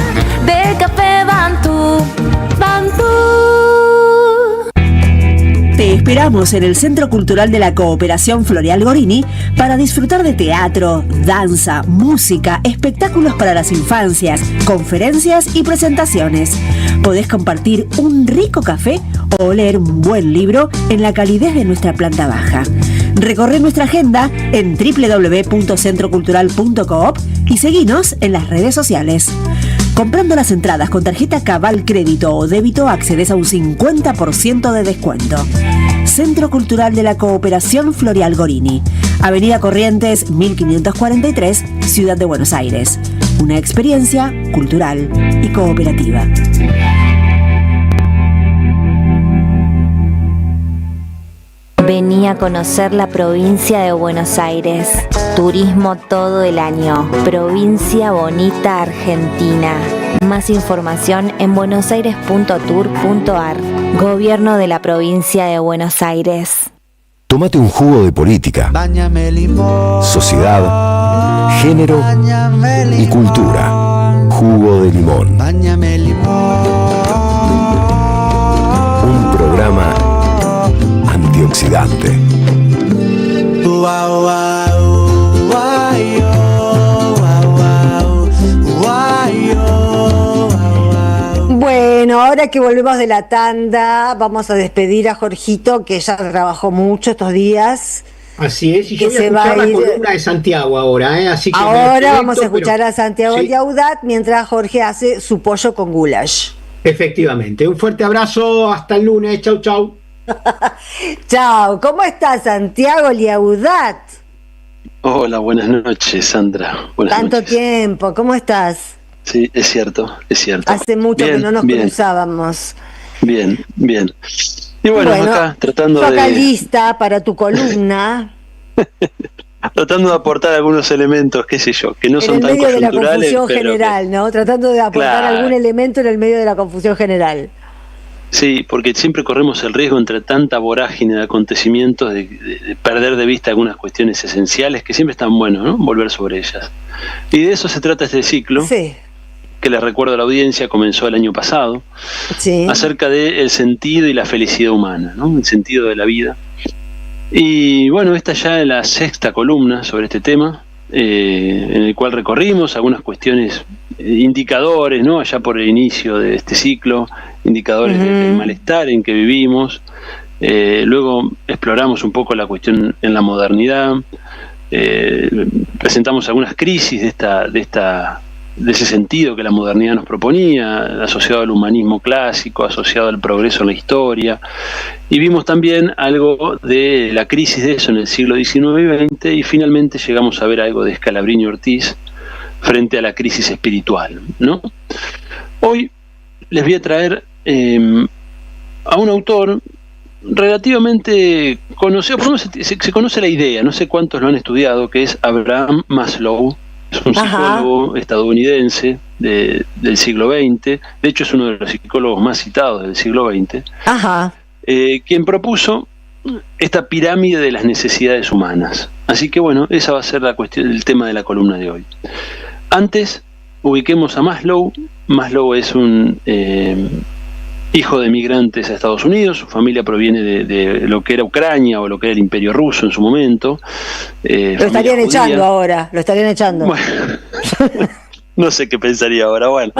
de Café Bantú. Bantú. Te esperamos en el Centro Cultural de la Cooperación Floreal Gorini para disfrutar de teatro, danza, música, espectáculos para las infancias, conferencias y presentaciones. Podés compartir un rico café o leer un buen libro en la calidez de nuestra planta baja. Recorre nuestra agenda en www.centrocultural.coop y seguinos en las redes sociales. Comprando las entradas con tarjeta Cabal Crédito o Débito accedes a un 50% de descuento. Centro Cultural de la Cooperación Floreal Gorini, Avenida Corrientes 1543, Ciudad de Buenos Aires. Una experiencia cultural y cooperativa. Vení a conocer la provincia de Buenos Aires. Turismo todo el año. Provincia Bonita, Argentina. Más información en buenosaires.tour.ar. Gobierno de la provincia de Buenos Aires. Tómate un jugo de política, sociedad, género y cultura. Jugo de limón. Un programa antioxidante. Bueno, ahora que volvemos de la tanda, vamos a despedir a Jorgito, que ya trabajó mucho estos días. Así es, y yo Que voy a se va escuchar a la ir- columna de Santiago ahora, así que Ahora me vamos a desconecto, escuchar pero- a Santiago Sí, Yaudat mientras Jorge hace su pollo con goulash. efectivamente. Un fuerte abrazo, hasta el lunes, chau chau. Chao, ¿cómo estás, Santiago Liaudat? Hola, buenas noches, Sandra. Buenas Tanto noches. tiempo, ¿cómo estás? Sí, es cierto, es cierto. Hace mucho Bien, que no nos bien, cruzábamos. Bien, bien. Y bueno, acá tratando yo acá de lista para tu columna. aportar algunos elementos, qué sé yo, que no En son el tan medio de la coyunturales, confusión pero que- general, ¿no? Tratando de aportar Claro. algún elemento en el medio de la confusión general. sí, porque siempre corremos el riesgo entre tanta vorágine de acontecimientos de perder de vista algunas cuestiones esenciales que siempre están buenos, ¿no? Volver sobre ellas. Y de eso se trata este ciclo. Sí. Que les recuerdo a la audiencia, comenzó el año pasado, Sí. acerca del sentido y la felicidad humana, ¿no? El sentido de la vida. Y bueno, esta ya es la sexta columna sobre este tema, en el cual recorrimos algunas cuestiones, indicadores, ¿no? Allá por el inicio de este ciclo, indicadores del malestar en que vivimos. Luego exploramos un poco la cuestión en la modernidad, presentamos algunas crisis de ese sentido que la modernidad nos proponía, asociado al humanismo clásico, asociado al progreso en la historia, y vimos también algo de la crisis de eso en el siglo XIX y XX, y finalmente llegamos a ver algo de Scalabrini y Ortiz frente a la crisis espiritual, ¿no? Hoy les voy a traer a un autor relativamente conocido, por lo menos se conoce la idea, no sé cuántos lo han estudiado, que es Abraham Maslow. Es un psicólogo estadounidense del siglo XX, de hecho es uno de los psicólogos más citados del siglo XX, quien propuso esta pirámide de las necesidades humanas. Así que bueno, esa va a ser la cuestión, el tema de la columna de hoy. Antes, ubiquemos a Maslow. Maslow es un hijo de migrantes a Estados Unidos, su familia proviene de lo que era Ucrania o lo que era el Imperio Ruso en su momento. Lo estarían echando ahora, lo estarían echando. No sé qué pensaría ahora, bueno,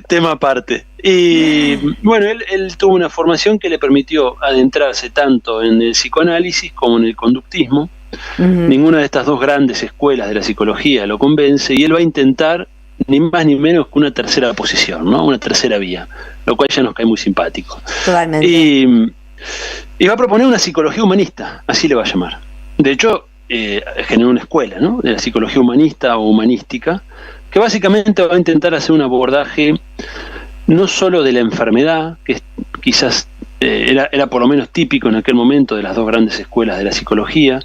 tema aparte. Y bueno, él tuvo una formación que le permitió adentrarse tanto en el psicoanálisis como en el conductismo. Ninguna de estas dos grandes escuelas de la psicología lo convence y él va a intentar ni más ni menos que una tercera posición, ¿no? Una tercera vía, lo cual ya nos cae muy simpático. Totalmente. Y va a proponer una psicología humanista, así le va a llamar. De hecho, generó una escuela, ¿no? De la psicología humanista o humanística, que básicamente va a intentar hacer un abordaje no solo de la enfermedad, que quizás era por lo menos típico en aquel momento de las dos grandes escuelas de la psicología,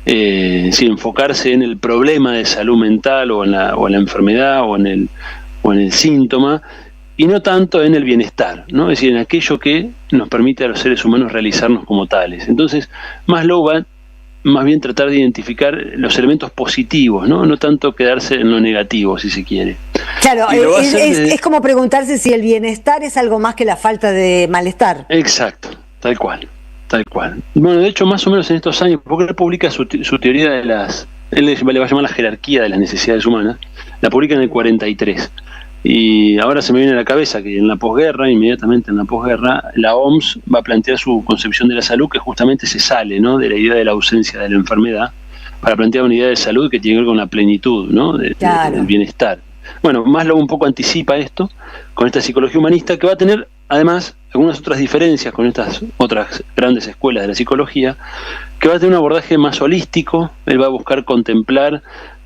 sin enfocarse en el problema de salud mental o en la enfermedad o en el síntoma, y no tanto en el bienestar, ¿no? Es decir, en aquello que nos permite a los seres humanos realizarnos como tales. Entonces, Maslow va más bien tratar de identificar los elementos positivos, ¿no? No tanto quedarse en lo negativo, si se quiere. Claro, es como preguntarse si el bienestar es algo más que la falta de malestar. Exacto, tal cual. Bueno, de hecho, más o menos en estos años, porque él publica su teoría de él le va a llamar la jerarquía de las necesidades humanas, la publica en el 43. Y ahora se me viene a la cabeza que en la posguerra, inmediatamente en la posguerra, la OMS va a plantear su concepción de la salud, que justamente se sale, ¿no?, de la idea de la ausencia de la enfermedad, para plantear una idea de salud que tiene que ver con la plenitud, ¿no?, del bienestar. Bueno, Maslow un poco anticipa esto con esta psicología humanista, que va a tener además algunas otras diferencias con estas otras grandes escuelas de la psicología, que va a tener un abordaje más holístico. Él va a buscar contemplar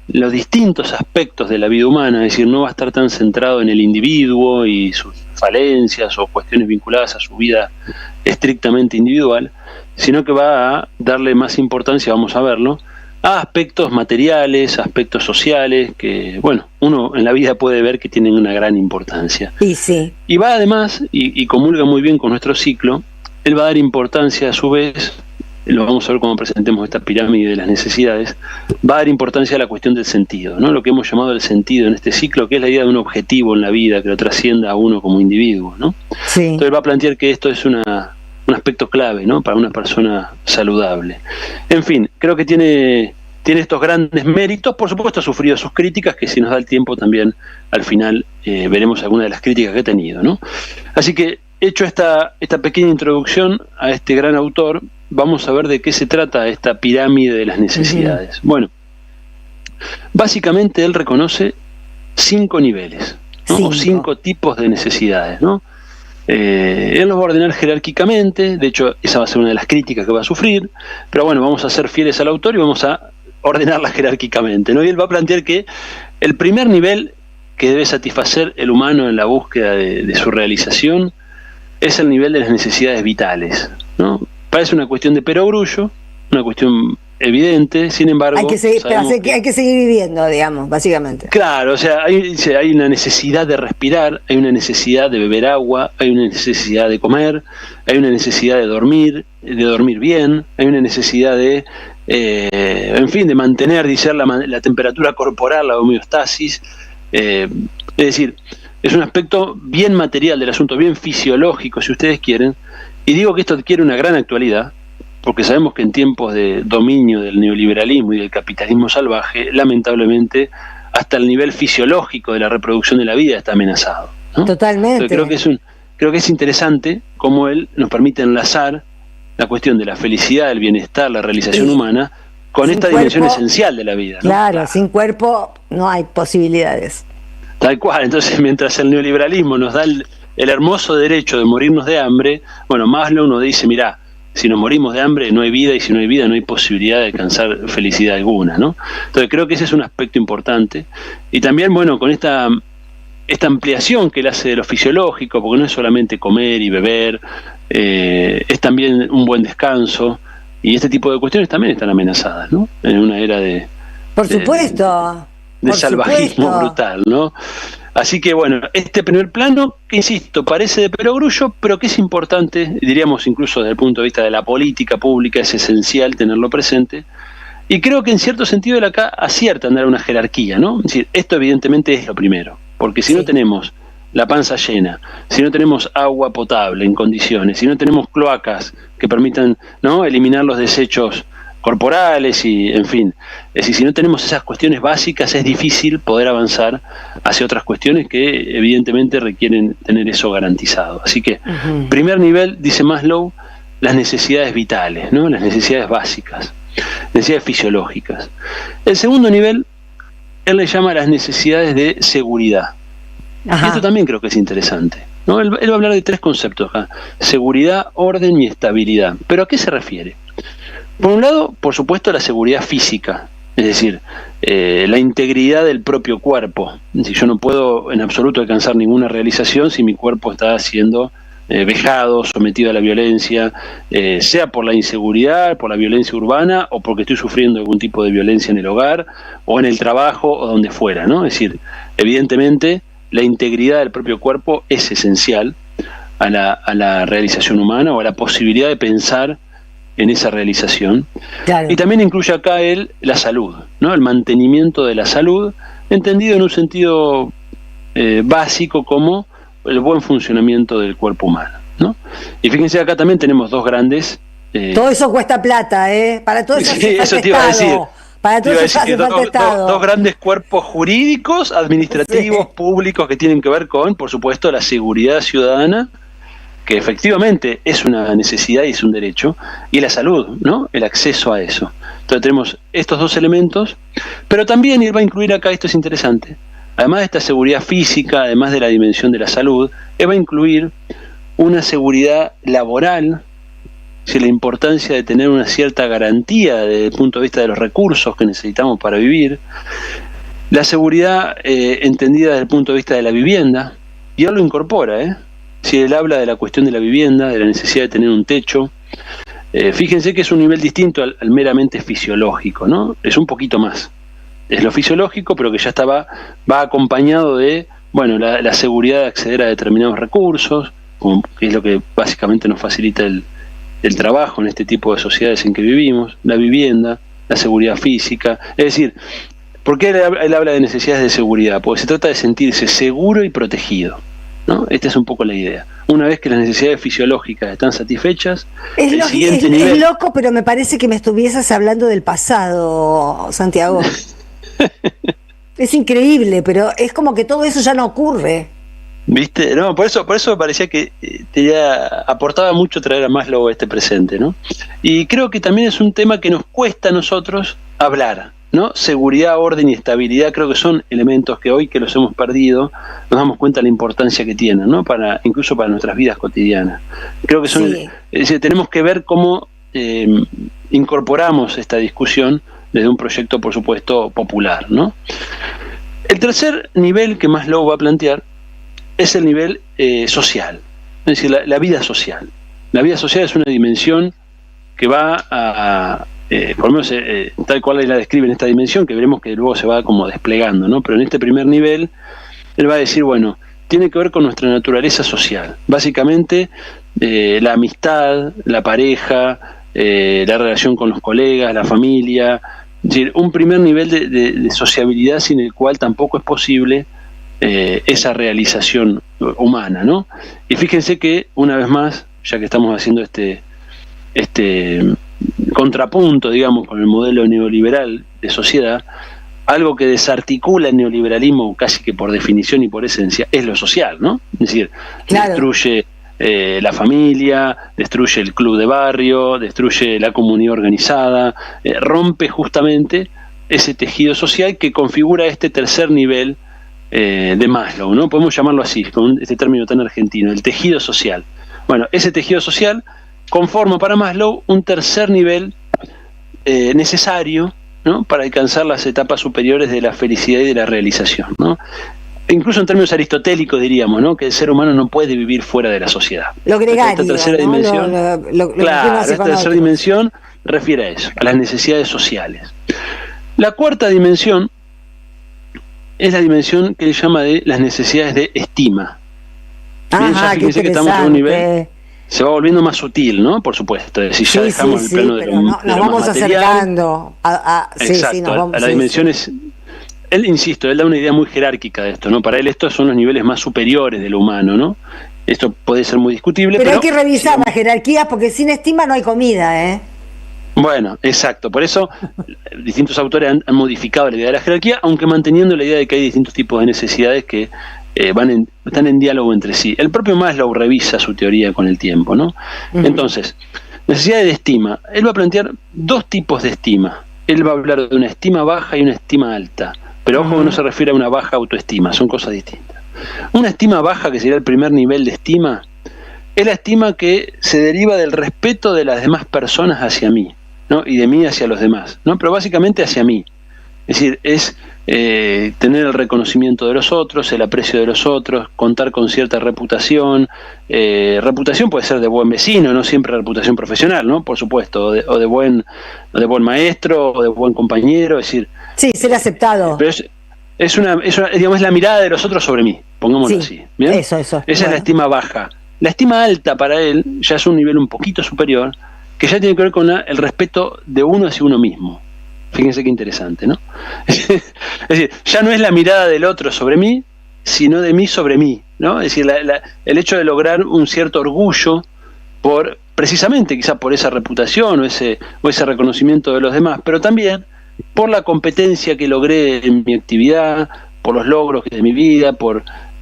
los distintos aspectos de la vida humana, es decir, no va a estar tan centrado en el individuo y sus falencias o cuestiones vinculadas a su vida estrictamente individual, sino que va a darle más importancia, vamos a verlo, a aspectos materiales, aspectos sociales, que, bueno, uno en la vida puede ver que tienen una gran importancia. Y sí. Y va además, y comulga muy bien con nuestro ciclo, él va a dar importancia a su vez, lo vamos a ver cuando presentemos esta pirámide de las necesidades, va a dar importancia a la cuestión del sentido, ¿no? Lo que hemos llamado el sentido en este ciclo, que es la idea de un objetivo en la vida que lo trascienda a uno como individuo, ¿no? Sí. Entonces va a plantear que esto es un aspecto clave, ¿no?, para una persona saludable. En fin, creo que tiene estos grandes méritos. Por supuesto ha sufrido sus críticas, que si nos da el tiempo también al final veremos algunas de las críticas que ha tenido, ¿no? Así que, hecho esta pequeña introducción a este gran autor, vamos a ver de qué se trata esta pirámide de las necesidades. Bueno, básicamente él reconoce 5 niveles, ¿no? O 5 tipos de necesidades, ¿no? Él los va a ordenar jerárquicamente. De hecho, esa va a ser una de las críticas que va a sufrir, pero bueno, vamos a ser fieles al autor y vamos a ordenarlas jerárquicamente, ¿no? Y él va a plantear que el primer nivel que debe satisfacer el humano en la búsqueda de su realización es el nivel de las necesidades vitales, ¿no? Parece una cuestión de perogrullo, una cuestión evidente, sin embargo... Hay que seguir viviendo, digamos, básicamente. Claro, o sea, hay una necesidad de respirar, hay una necesidad de beber agua, hay una necesidad de comer, hay una necesidad de dormir bien, hay una necesidad de, en fin, de mantener, dice, la temperatura corporal, la homeostasis. Es decir, es un aspecto bien material del asunto, bien fisiológico, si ustedes quieren. Y digo que esto adquiere una gran actualidad, porque sabemos que en tiempos de dominio del neoliberalismo y del capitalismo salvaje, lamentablemente, hasta el nivel fisiológico de la reproducción de la vida está amenazado, ¿no? Totalmente. Entonces, creo que es interesante cómo él nos permite enlazar la cuestión de la felicidad, el bienestar, la realización humana, con esta dimensión esencial de la vida, ¿no? Claro, sin cuerpo no hay posibilidades. Tal cual. Entonces, mientras el neoliberalismo nos da el hermoso derecho de morirnos de hambre, bueno, Maslow nos dice, mirá, si nos morimos de hambre no hay vida, y si no hay vida no hay posibilidad de alcanzar felicidad alguna, ¿no? Entonces creo que ese es un aspecto importante. Y también, bueno, con esta ampliación que él hace de lo fisiológico, porque no es solamente comer y beber, es también un buen descanso, y este tipo de cuestiones también están amenazadas, ¿no? En una era de salvajismo brutal, ¿no? Así que bueno, este primer plano, que insisto, parece de perogrullo, pero que es importante, diríamos incluso desde el punto de vista de la política pública, es esencial tenerlo presente. Y creo que en cierto sentido él acá acierta en dar una jerarquía, ¿no? Es decir, esto evidentemente es lo primero, porque si no tenemos la panza llena, si no tenemos agua potable en condiciones, si no tenemos cloacas que permitan, ¿no?, eliminar los desechos corporales y, en fin, es decir, si no tenemos esas cuestiones básicas, es difícil poder avanzar hacia otras cuestiones que evidentemente requieren tener eso garantizado. Así que, primer nivel, dice Maslow, las necesidades vitales, ¿no?, las necesidades básicas, necesidades fisiológicas. El segundo nivel él le llama las necesidades de seguridad. Y esto también creo que es interesante, ¿no? Él va a hablar de 3 conceptos acá: seguridad, orden y estabilidad. ¿Pero a qué se refiere? Por un lado, por supuesto, la seguridad física, es decir, la integridad del propio cuerpo. Si yo no puedo en absoluto alcanzar ninguna realización si mi cuerpo está siendo vejado, sometido a la violencia, sea por la inseguridad, por la violencia urbana, o porque estoy sufriendo algún tipo de violencia en el hogar, o en el trabajo, o donde fuera, ¿no? Es decir, evidentemente, la integridad del propio cuerpo es esencial a la realización humana, o a la posibilidad de pensar en esa realización. Claro. Y también incluye acá la salud, ¿no? El mantenimiento de la salud, entendido en un sentido básico como el buen funcionamiento del cuerpo humano, ¿no? Y fíjense, acá también tenemos 2 grandes... todo eso cuesta plata, ¿eh? Para todo eso sí, eso te iba a decir. Para todo eso hace falta Estado. 2 grandes cuerpos jurídicos, administrativos, públicos, que tienen que ver con, por supuesto, la seguridad ciudadana, que efectivamente es una necesidad y es un derecho, y la salud, ¿no? El acceso a eso. Entonces tenemos estos 2 elementos, pero también él va a incluir acá, esto es interesante, además de esta seguridad física, además de la dimensión de la salud, él va a incluir una seguridad laboral, la importancia de tener una cierta garantía desde el punto de vista de los recursos que necesitamos para vivir, la seguridad entendida desde el punto de vista de la vivienda, y él lo incorpora, Si él habla de la cuestión de la vivienda, de la necesidad de tener un techo, fíjense que es un nivel distinto al meramente fisiológico, ¿no? Es un poquito más. Es lo fisiológico, pero que ya va acompañado de, bueno, la seguridad de acceder a determinados recursos, que es lo que básicamente nos facilita el trabajo en este tipo de sociedades en que vivimos, la vivienda, la seguridad física. Es decir, ¿por qué él habla de necesidades de seguridad? Porque se trata de sentirse seguro y protegido, ¿no? Esta es un poco la idea. Una vez que las necesidades fisiológicas están satisfechas, es loco, pero me parece que me estuvieses hablando del pasado, Santiago. Es increíble, pero es como que todo eso ya no ocurre. ¿Viste? No, por eso me parecía que aportaba mucho traer a Maslow a este presente, ¿no? Y creo que también es un tema que nos cuesta a nosotros hablar, ¿no? Seguridad, orden y estabilidad creo que son elementos que hoy que los hemos perdido nos damos cuenta de la importancia que tienen, ¿no? Incluso para nuestras vidas cotidianas. Creo que son, es decir, tenemos que ver cómo incorporamos esta discusión desde un proyecto, por supuesto, popular, ¿no? El tercer nivel que Maslow va a plantear es el nivel social, es decir, la vida social. La vida social es una dimensión que va por lo menos tal cual él la describe en esta dimensión, que veremos que luego se va como desplegando, ¿no? Pero en este primer nivel, él va a decir, bueno, tiene que ver con nuestra naturaleza social. Básicamente, la amistad, la pareja, la relación con los colegas, la familia, es decir, un primer nivel de sociabilidad sin el cual tampoco es posible esa realización humana, ¿no? Y fíjense que, una vez más, ya que estamos haciendo este contrapunto, digamos, con el modelo neoliberal de sociedad, algo que desarticula el neoliberalismo casi que por definición y por esencia es lo social, ¿no? Es decir, destruye la familia, destruye el club de barrio, destruye la comunidad organizada, rompe justamente ese tejido social que configura este tercer nivel de Maslow, ¿no? Podemos llamarlo así, con este término tan argentino, el tejido social. Bueno, ese tejido social conforma para Maslow un tercer nivel necesario, ¿no? Para alcanzar las etapas superiores de la felicidad y de la realización, ¿no? Incluso en términos aristotélicos diríamos, ¿no? Que el ser humano no puede vivir fuera de la sociedad. Lo gregario, esta tercera dimensión, esta tercera dimensión refiere a eso, a las necesidades sociales. La cuarta dimensión es la dimensión que él llama de las necesidades de estima. Ajá, fíjense que estamos en un nivel, se va volviendo más sutil, ¿no? Por supuesto, si ya dejamos el plano de lo nos vamos material, acercando a las dimensiones. Él, insisto, él da una idea muy jerárquica de esto, ¿no? Para él estos son los niveles más superiores de lo humano, ¿no? Esto puede ser muy discutible, pero hay que revisar las jerarquías porque sin estima no hay comida, ¿eh? Bueno, exacto. Por eso distintos autores han modificado la idea de la jerarquía, aunque manteniendo la idea de que hay distintos tipos de necesidades que están en diálogo entre sí. El propio Maslow revisa su teoría con el tiempo, ¿no? Entonces, necesidades de estima. Él va a plantear dos tipos de estima. Él va a hablar de una estima baja y una estima alta. Pero ojo, que no se refiere a una baja autoestima, son cosas distintas. Una estima baja, que sería el primer nivel de estima, es la estima que se deriva del respeto de las demás personas hacia mí, ¿no? Y de mí hacia los demás, ¿no? Pero básicamente hacia mí. Es decir, es tener el reconocimiento de los otros, el aprecio de los otros, contar con cierta reputación. Reputación puede ser de buen vecino, no siempre reputación profesional, ¿no? Por supuesto, o de buen maestro, o de buen compañero, es decir... Sí, ser aceptado. Pero es la mirada de los otros sobre mí, pongámoslo así. ¿Bien? Eso. Esa es la estima baja. La estima alta para él ya es un nivel un poquito superior, que ya tiene que ver con el respeto de uno hacia uno mismo. Fíjense qué interesante, ¿no? Es decir, ya no es la mirada del otro sobre mí, sino de mí sobre mí, ¿no? Es decir, el hecho de lograr un cierto orgullo precisamente quizás por esa reputación o ese reconocimiento de los demás, pero también por la competencia que logré en mi actividad, por los logros de mi vida,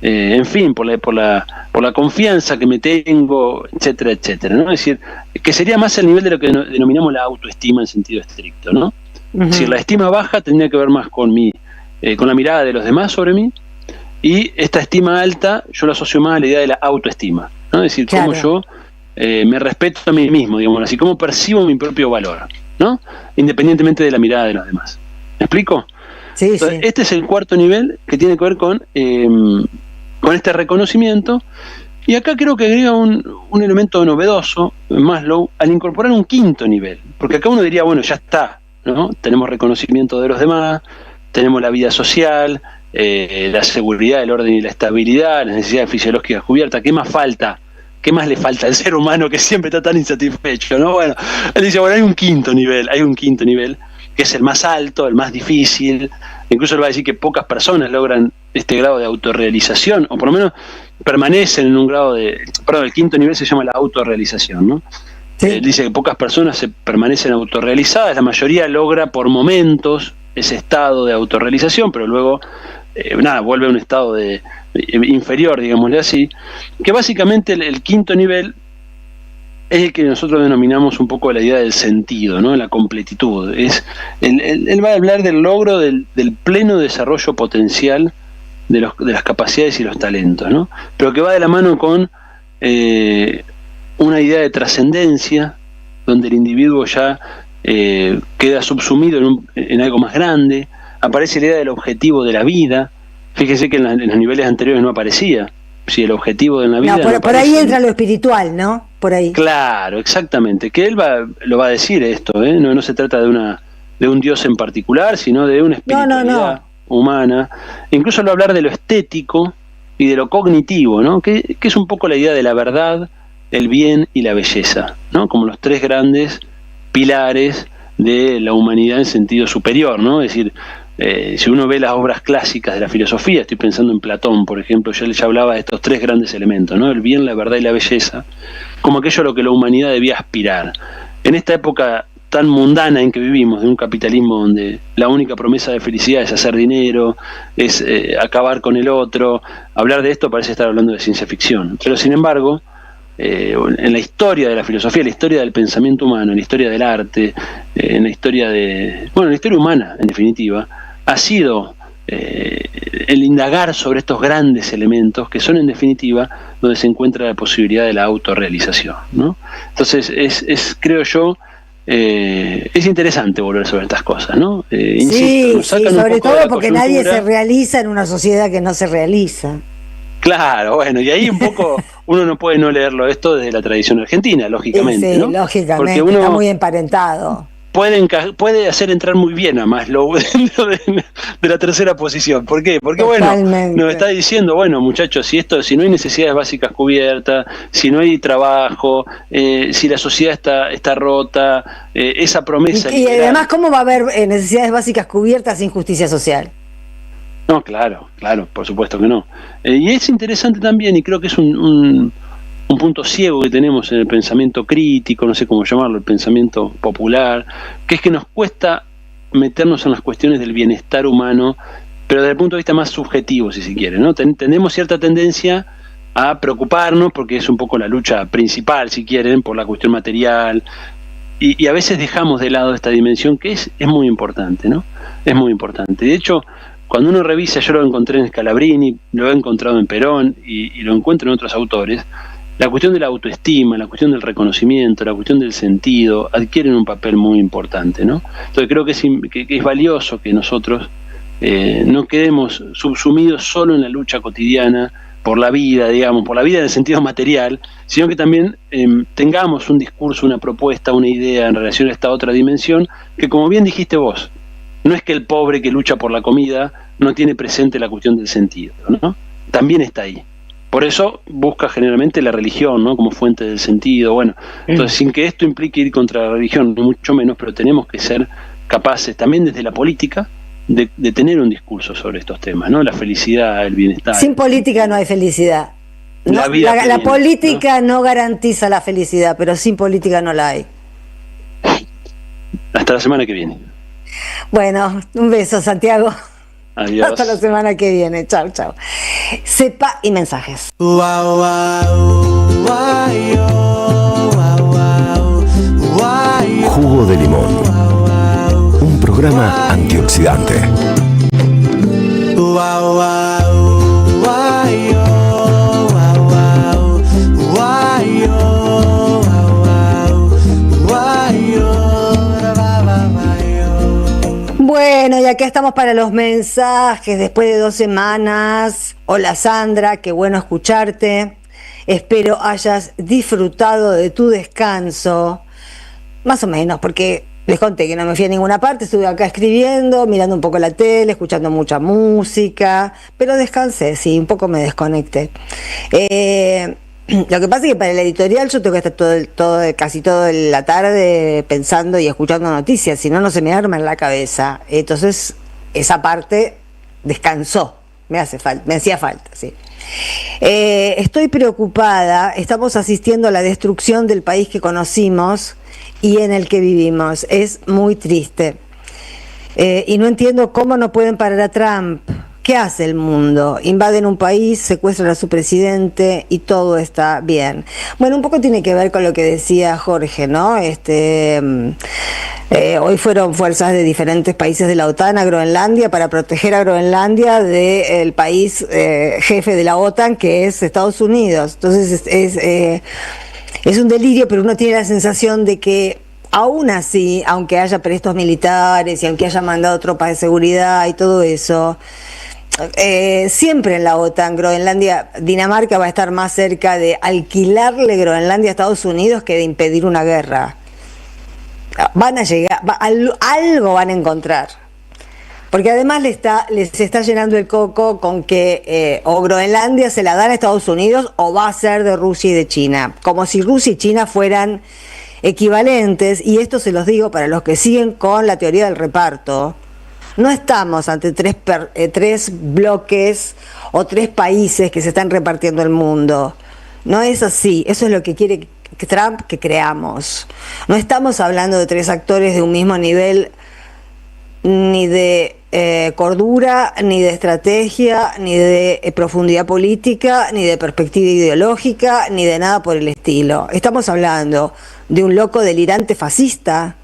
en fin, por la confianza que me tengo, etcétera, etcétera, ¿no? Es decir, que sería más el nivel de lo que denominamos la autoestima en sentido estricto, ¿no? Es decir, la estima baja tendría que ver más con la mirada de los demás sobre mí, y esta estima alta yo la asocio más a la idea de la autoestima, ¿no? Es decir, cómo yo me respeto a mí mismo, digamos así, cómo percibo mi propio valor, ¿no? Independientemente de la mirada de los demás. ¿Me explico? Sí, entonces, sí. Este es el cuarto nivel, que tiene que ver con este reconocimiento, y acá creo que agrega un elemento novedoso, Maslow, al incorporar un quinto nivel, porque acá uno diría, bueno, ya está, ¿no? Tenemos reconocimiento de los demás, tenemos la vida social, la seguridad, el orden y la estabilidad, las necesidades fisiológicas cubiertas. ¿Qué más falta? ¿Qué más le falta al ser humano que siempre está tan insatisfecho, ¿no? Bueno, él dice, bueno, hay un quinto nivel, que es el más alto, el más difícil. Incluso él va a decir que pocas personas logran este grado de autorrealización, o por lo menos permanecen en un grado el quinto nivel se llama la autorrealización, ¿no? Sí. Dice que pocas personas permanecen autorrealizadas, la mayoría logra por momentos ese estado de autorrealización, pero luego vuelve a un estado inferior, digámosle así, que básicamente el quinto nivel es el que nosotros denominamos un poco la idea del sentido, ¿no? La completitud. Él va a hablar del logro del pleno desarrollo potencial de las capacidades y los talentos, ¿no? Pero que va de la mano con una idea de trascendencia, donde el individuo ya queda subsumido en algo más grande. Aparece la idea del objetivo de la vida. Fíjese que en los niveles anteriores no aparecía. Si el objetivo de la vida. No, por ahí entra lo espiritual, ¿no? Por ahí. Claro, exactamente. Que él lo va a decir esto, ¿eh? No se trata de un Dios en particular, sino de una espiritualidad humana. Incluso lo va a hablar de lo estético y de lo cognitivo, ¿no? Que es un poco la idea de la verdad, el bien y la belleza, ¿no? Como los tres grandes pilares de la humanidad en sentido superior, ¿no? Es decir, si uno ve las obras clásicas de la filosofía, estoy pensando en Platón, por ejemplo, ya hablaba de estos tres grandes elementos, ¿no? El bien, la verdad y la belleza, como aquello a lo que la humanidad debía aspirar. En esta época tan mundana en que vivimos, de un capitalismo donde la única promesa de felicidad es hacer dinero, es acabar con el otro, hablar de esto parece estar hablando de ciencia ficción. Pero sin embargo, en la historia de la filosofía, en la historia del pensamiento humano, en la historia del arte, en la historia la historia humana, en definitiva, ha sido el indagar sobre estos grandes elementos que son, en definitiva, donde se encuentra la posibilidad de la autorrealización, ¿no? Entonces, creo yo, es interesante volver sobre estas cosas, ¿no? Insisto, sí, sobre todo porque nadie se realiza en una sociedad que no se realiza. Claro, bueno, y ahí un poco uno no puede no leerlo esto desde la tradición argentina, lógicamente, sí, ¿no? Lógicamente, porque uno está muy emparentado. Puede hacer entrar muy bien a Maslow dentro de la tercera posición. ¿Por qué? Porque Totalmente. Nos está diciendo, bueno, muchachos, si no hay necesidades básicas cubiertas, si no hay trabajo, si la sociedad está rota, esa promesa... Y además, ¿cómo va a haber necesidades básicas cubiertas sin justicia social? No, claro, por supuesto que no. Y es interesante también, y creo que es un punto ciego que tenemos en el pensamiento crítico, no sé cómo llamarlo, el pensamiento popular, que es que nos cuesta meternos en las cuestiones del bienestar humano, pero desde el punto de vista más subjetivo, si se quiere, ¿no? Tenemos cierta tendencia a preocuparnos, porque es un poco la lucha principal, si quieren, por la cuestión material, y a veces dejamos de lado esta dimensión que es muy importante, ¿no? Es muy importante. De hecho, Cuando uno revisa, yo lo encontré en Scalabrini, lo he encontrado en Perón y lo encuentro en otros autores, la cuestión de la autoestima, la cuestión del reconocimiento, la cuestión del sentido, adquieren un papel muy importante, ¿no? Entonces creo que es valioso que nosotros no quedemos subsumidos solo en la lucha cotidiana por la vida, digamos, por la vida en el sentido material, sino que también tengamos un discurso, una propuesta, una idea en relación a esta otra dimensión, que como bien dijiste vos, no es que el pobre que lucha por la comida no tiene presente la cuestión del sentido, ¿no? También está ahí. Por eso busca generalmente la religión, ¿no? Como fuente del sentido. Bueno, entonces sin que esto implique ir contra la religión, ni mucho menos, pero tenemos que ser capaces también desde la política de tener un discurso sobre estos temas, ¿no? La felicidad, el bienestar. Sin política no hay felicidad. La política ¿no? garantiza la felicidad, pero sin política no la hay. Hasta la semana que viene. Bueno, un beso, Santiago. Adiós. Hasta la semana que viene. Chao, chao. Cepa y mensajes. Jugo de limón. Un programa antioxidante. Bueno, y acá estamos para los mensajes después de 2 semanas. Hola Sandra, qué bueno escucharte. Espero hayas disfrutado de tu descanso. Más o menos, porque les conté que no me fui a ninguna parte, estuve acá escribiendo, mirando un poco la tele, escuchando mucha música, pero descansé, sí, un poco me desconecté. Lo que pasa es que para el editorial yo tengo que estar casi toda la tarde pensando y escuchando noticias, si no, no se me arma en la cabeza. Entonces, esa parte descansó, me hacía falta, sí. Estoy preocupada, estamos asistiendo a la destrucción del país que conocimos y en el que vivimos. Es muy triste. Y no entiendo cómo no pueden parar a Trump. ¿Qué hace el mundo? Invaden un país, secuestran a su presidente y todo está bien. Bueno, un poco tiene que ver con lo que decía Jorge, ¿no? Hoy fueron fuerzas de diferentes países de la OTAN a Groenlandia para proteger a Groenlandia del país jefe de la OTAN, que es Estados Unidos. Entonces es un delirio, pero uno tiene la sensación de que aún así, aunque haya prestos militares y aunque haya mandado tropas de seguridad y todo eso, siempre en la OTAN, Dinamarca va a estar más cerca de alquilarle Groenlandia a Estados Unidos que de impedir una guerra. Van a llegar, algo van a encontrar. Porque además les está llenando el coco con que o Groenlandia se la dan a Estados Unidos o va a ser de Rusia y de China. Como si Rusia y China fueran equivalentes, y esto se los digo para los que siguen con la teoría del reparto. No estamos ante tres bloques o 3 países que se están repartiendo el mundo. No es así. Eso es lo que quiere Trump que creamos. No estamos hablando de 3 actores de un mismo nivel, ni de cordura, ni de estrategia, ni de profundidad política, ni de perspectiva ideológica, ni de nada por el estilo. Estamos hablando de un loco delirante fascista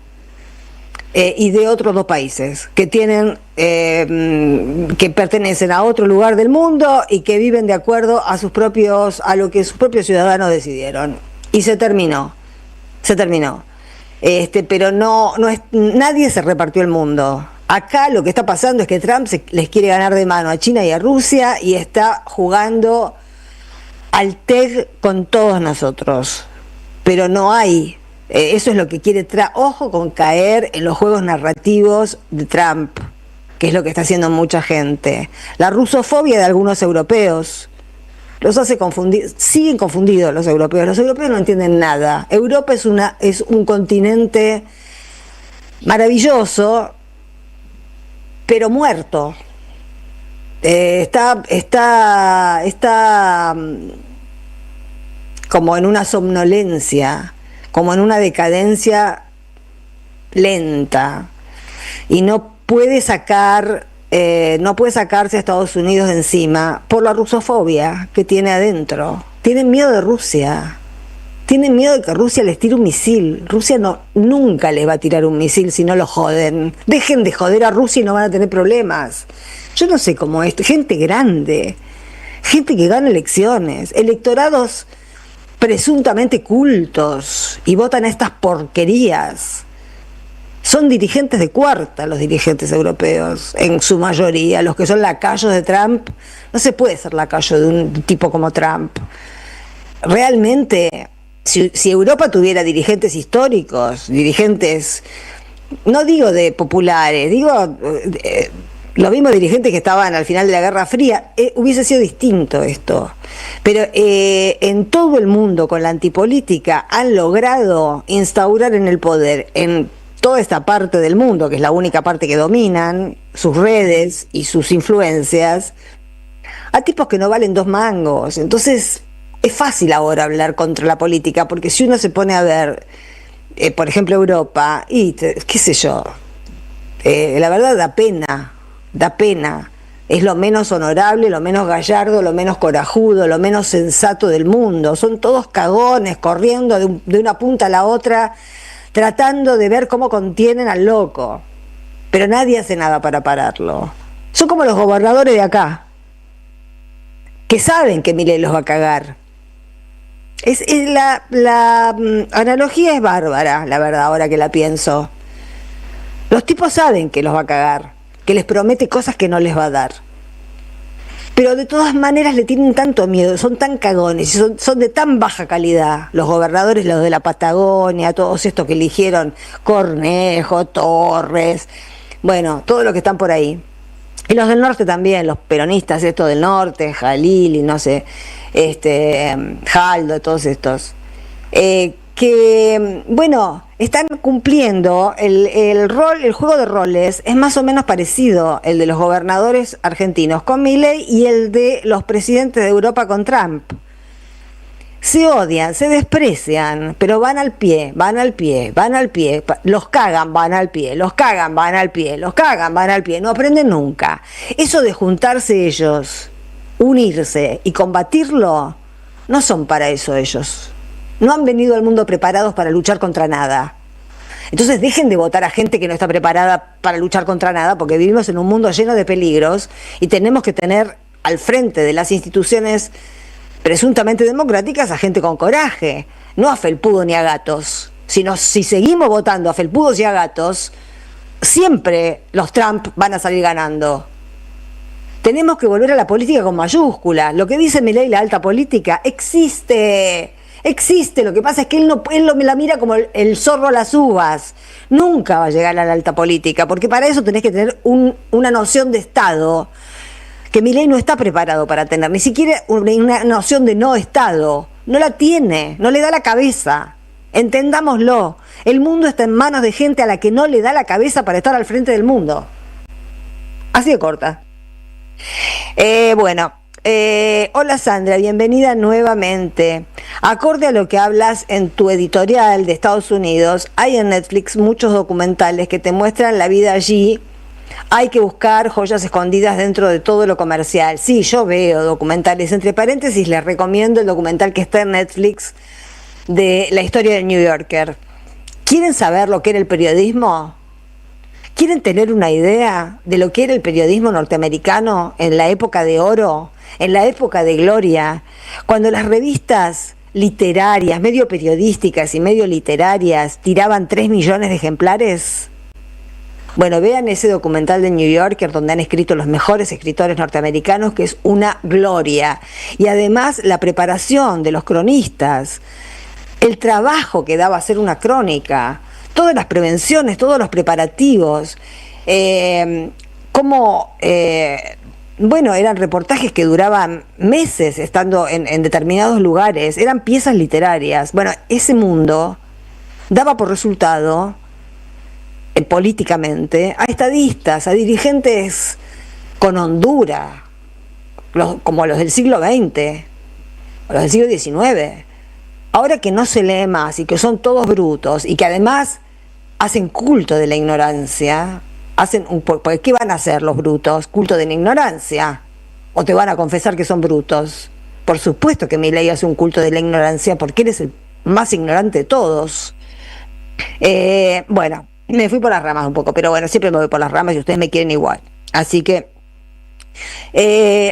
y de otros 2 países que tienen que pertenecen a otro lugar del mundo y que viven de acuerdo a lo que sus propios ciudadanos decidieron. Y se terminó. Pero nadie se repartió el mundo. Acá lo que está pasando es que Trump les quiere ganar de mano a China y a Rusia y está jugando al TEG con todos nosotros. Pero no hay. Eso es lo que quiere Trump. Ojo con caer en los juegos narrativos de Trump, que es lo que está haciendo mucha gente. La rusofobia de algunos europeos los hace confundir, siguen confundidos los europeos. Los europeos no entienden nada. Europa es un continente maravilloso, pero muerto. Está como en una somnolencia, como en una decadencia lenta, y no puede sacarse a Estados Unidos de encima por la rusofobia que tiene adentro. Tienen miedo de Rusia. Tienen miedo de que Rusia les tire un misil. Rusia nunca les va a tirar un misil si no lo joden. Dejen de joder a Rusia y no van a tener problemas. yo no sé cómo es, gente grande, gente que gana elecciones, electorados presuntamente cultos y votan estas porquerías. Son dirigentes de cuarta los dirigentes europeos, en su mayoría, los que son lacayos de Trump. No se puede ser lacayo de un tipo como Trump. Realmente, si Europa tuviera dirigentes históricos, dirigentes, no digo de populares, digo los mismos dirigentes que estaban al final de la Guerra Fría, hubiese sido distinto esto. Pero en todo el mundo, con la antipolítica, han logrado instaurar en el poder, en toda esta parte del mundo, que es la única parte que dominan, sus redes y sus influencias, a tipos que no valen 2 mangos. Entonces, es fácil ahora hablar contra la política, porque si uno se pone a ver, por ejemplo, Europa, y qué sé yo, la verdad da pena. Es lo menos honorable, lo menos gallardo, lo menos corajudo, lo menos sensato del mundo. Son todos cagones, corriendo de una punta a la otra, tratando de ver cómo contienen al loco. Pero nadie hace nada para pararlo. Son como los gobernadores de acá, que saben que Milei los va a cagar. La analogía es bárbara, la verdad, ahora que la pienso. Los tipos saben que los va a cagar, que les promete cosas que no les va a dar. Pero de todas maneras le tienen tanto miedo, son tan cagones, son de tan baja calidad. Los gobernadores, los de la Patagonia, todos estos que eligieron, Cornejo, Torres, bueno, todos los que están por ahí. Y los del norte también, los peronistas estos del norte, Jalil y no sé, Jaldo, todos estos. Que, bueno, están cumpliendo el juego de roles es más o menos parecido el de los gobernadores argentinos con Milei y el de los presidentes de Europa con Trump. Se odian, se desprecian, pero van al pie, los cagan, van al pie, los cagan, van al pie, los cagan, van al pie, no aprenden nunca. Eso de juntarse ellos, unirse y combatirlo, no son para eso ellos. No han venido al mundo preparados para luchar contra nada. Entonces dejen de votar a gente que no está preparada para luchar contra nada, porque vivimos en un mundo lleno de peligros y tenemos que tener al frente de las instituciones presuntamente democráticas a gente con coraje, no a felpudos ni a gatos. Si seguimos votando a felpudos y a gatos, siempre los Trump van a salir ganando. Tenemos que volver a la política con mayúsculas. Lo que dice Milei, la alta política, existe, lo que pasa es que él la mira como el zorro a las uvas. Nunca va a llegar a la alta política, porque para eso tenés que tener una noción de Estado que Milei no está preparado para tener, ni siquiera una noción de no Estado. No la tiene, no le da la cabeza. Entendámoslo, el mundo está en manos de gente a la que no le da la cabeza para estar al frente del mundo. Así de corta. Hola Sandra, bienvenida nuevamente. Acorde a lo que hablas en tu editorial de Estados Unidos, hay en Netflix muchos documentales que te muestran la vida allí. Hay que buscar joyas escondidas dentro de todo lo comercial. Sí, yo veo documentales. Entre paréntesis, les recomiendo el documental que está en Netflix de la historia del New Yorker. ¿Quieren saber lo que era el periodismo? ¿Quieren tener una idea de lo que era el periodismo norteamericano en la época de oro, en la época de gloria, cuando las revistas literarias, medio periodísticas y medio literarias, tiraban 3 millones de ejemplares? Bueno, vean ese documental de New Yorker donde han escrito los mejores escritores norteamericanos, que es una gloria. Y además la preparación de los cronistas, el trabajo que daba hacer una crónica, todas las prevenciones, todos los preparativos, eran reportajes que duraban meses estando en determinados lugares, eran piezas literarias. Bueno, ese mundo daba por resultado políticamente a estadistas, a dirigentes con hondura, como los del siglo XX, o los del siglo XIX. Ahora que no se lee más y que son todos brutos y que además hacen culto de la ignorancia, porque ¿qué van a hacer los brutos? ¿Culto de la ignorancia? ¿O te van a confesar que son brutos? Por supuesto que Milei hace un culto de la ignorancia, porque eres el más ignorante de todos. Me fui por las ramas un poco, pero bueno, siempre me voy por las ramas y ustedes me quieren igual. Así que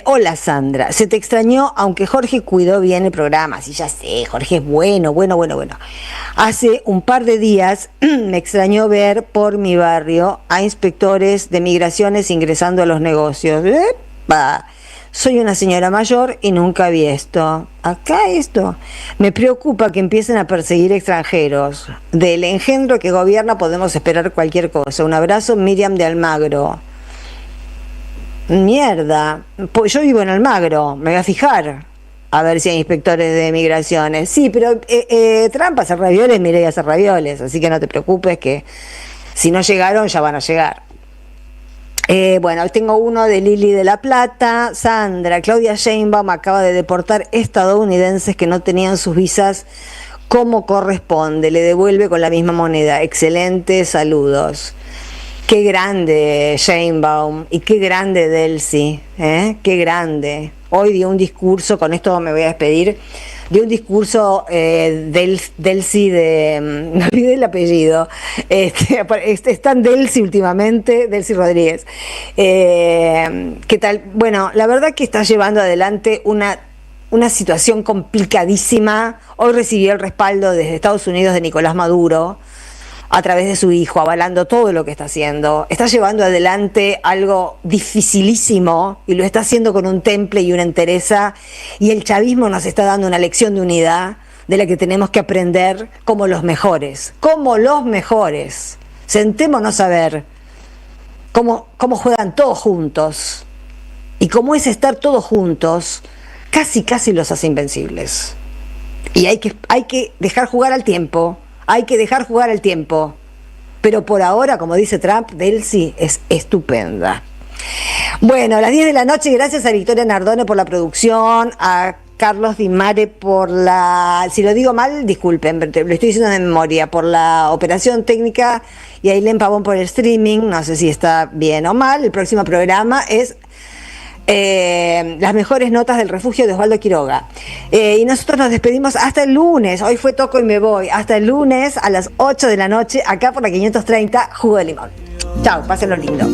Hola Sandra, se te extrañó, aunque Jorge cuidó bien el programa. Sí, ya sé, Jorge es bueno. Hace un par de días me extrañó ver por mi barrio a inspectores de migraciones ingresando a los negocios. ¡Epa! Soy una señora mayor y nunca vi esto. Acá esto. Me preocupa que empiecen a perseguir extranjeros. Del engendro que gobierna podemos esperar cualquier cosa. Un abrazo, Miriam de Almagro. Mierda, pues yo vivo en Almagro, me voy a fijar a ver si hay inspectores de migraciones. Sí, pero Trump hace ravioles, Milei hace ravioles, así que no te preocupes que si no llegaron ya van a llegar. Bueno, tengo uno de Lili de la Plata. Sandra, Claudia Sheinbaum acaba de deportar estadounidenses que no tenían sus visas como corresponde, le devuelve con la misma moneda. Excelente, saludos. Qué grande Sheinbaum y qué grande Delcy, qué grande. Hoy dio un discurso, con esto me voy a despedir, dio un discurso Delcy de, me olvidé el apellido, está en Delcy últimamente, Delcy Rodríguez. ¿Qué tal? Bueno, la verdad que está llevando adelante una situación complicadísima. Hoy recibió el respaldo desde Estados Unidos de Nicolás Maduro, a través de su hijo, avalando todo lo que está haciendo. Está llevando adelante algo dificilísimo y lo está haciendo con un temple y una entereza, y el chavismo nos está dando una lección de unidad de la que tenemos que aprender como los mejores. Sentémonos a ver cómo juegan todos juntos, y cómo es estar todos juntos, casi los hace invencibles. Y hay que dejar jugar al tiempo. Pero por ahora, como dice Trump, Delcy es estupenda. Bueno, a las 10 de la noche, gracias a Victoria Nardone por la producción, a Carlos Di Mare por si lo digo mal, disculpen, pero lo estoy diciendo de memoria, por la operación técnica, y a Ailén Pavón por el streaming. No sé si está bien o mal. El próximo programa es las mejores notas del refugio de Osvaldo Quiroga. Y nosotros nos despedimos hasta el lunes. Hoy fue Toco y me voy. Hasta el lunes a las 8 de la noche, acá por la 530, Jugo de Limón. Chao, pásenlo lindo.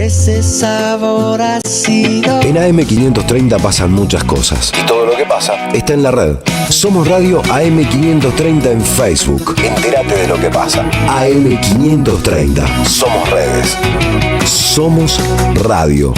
Ese sabor ácido. En AM530 pasan muchas cosas. Y todo lo que pasa está en la red. Somos Radio AM530 en Facebook. Entérate de lo que pasa. AM530. Somos redes. Somos radio.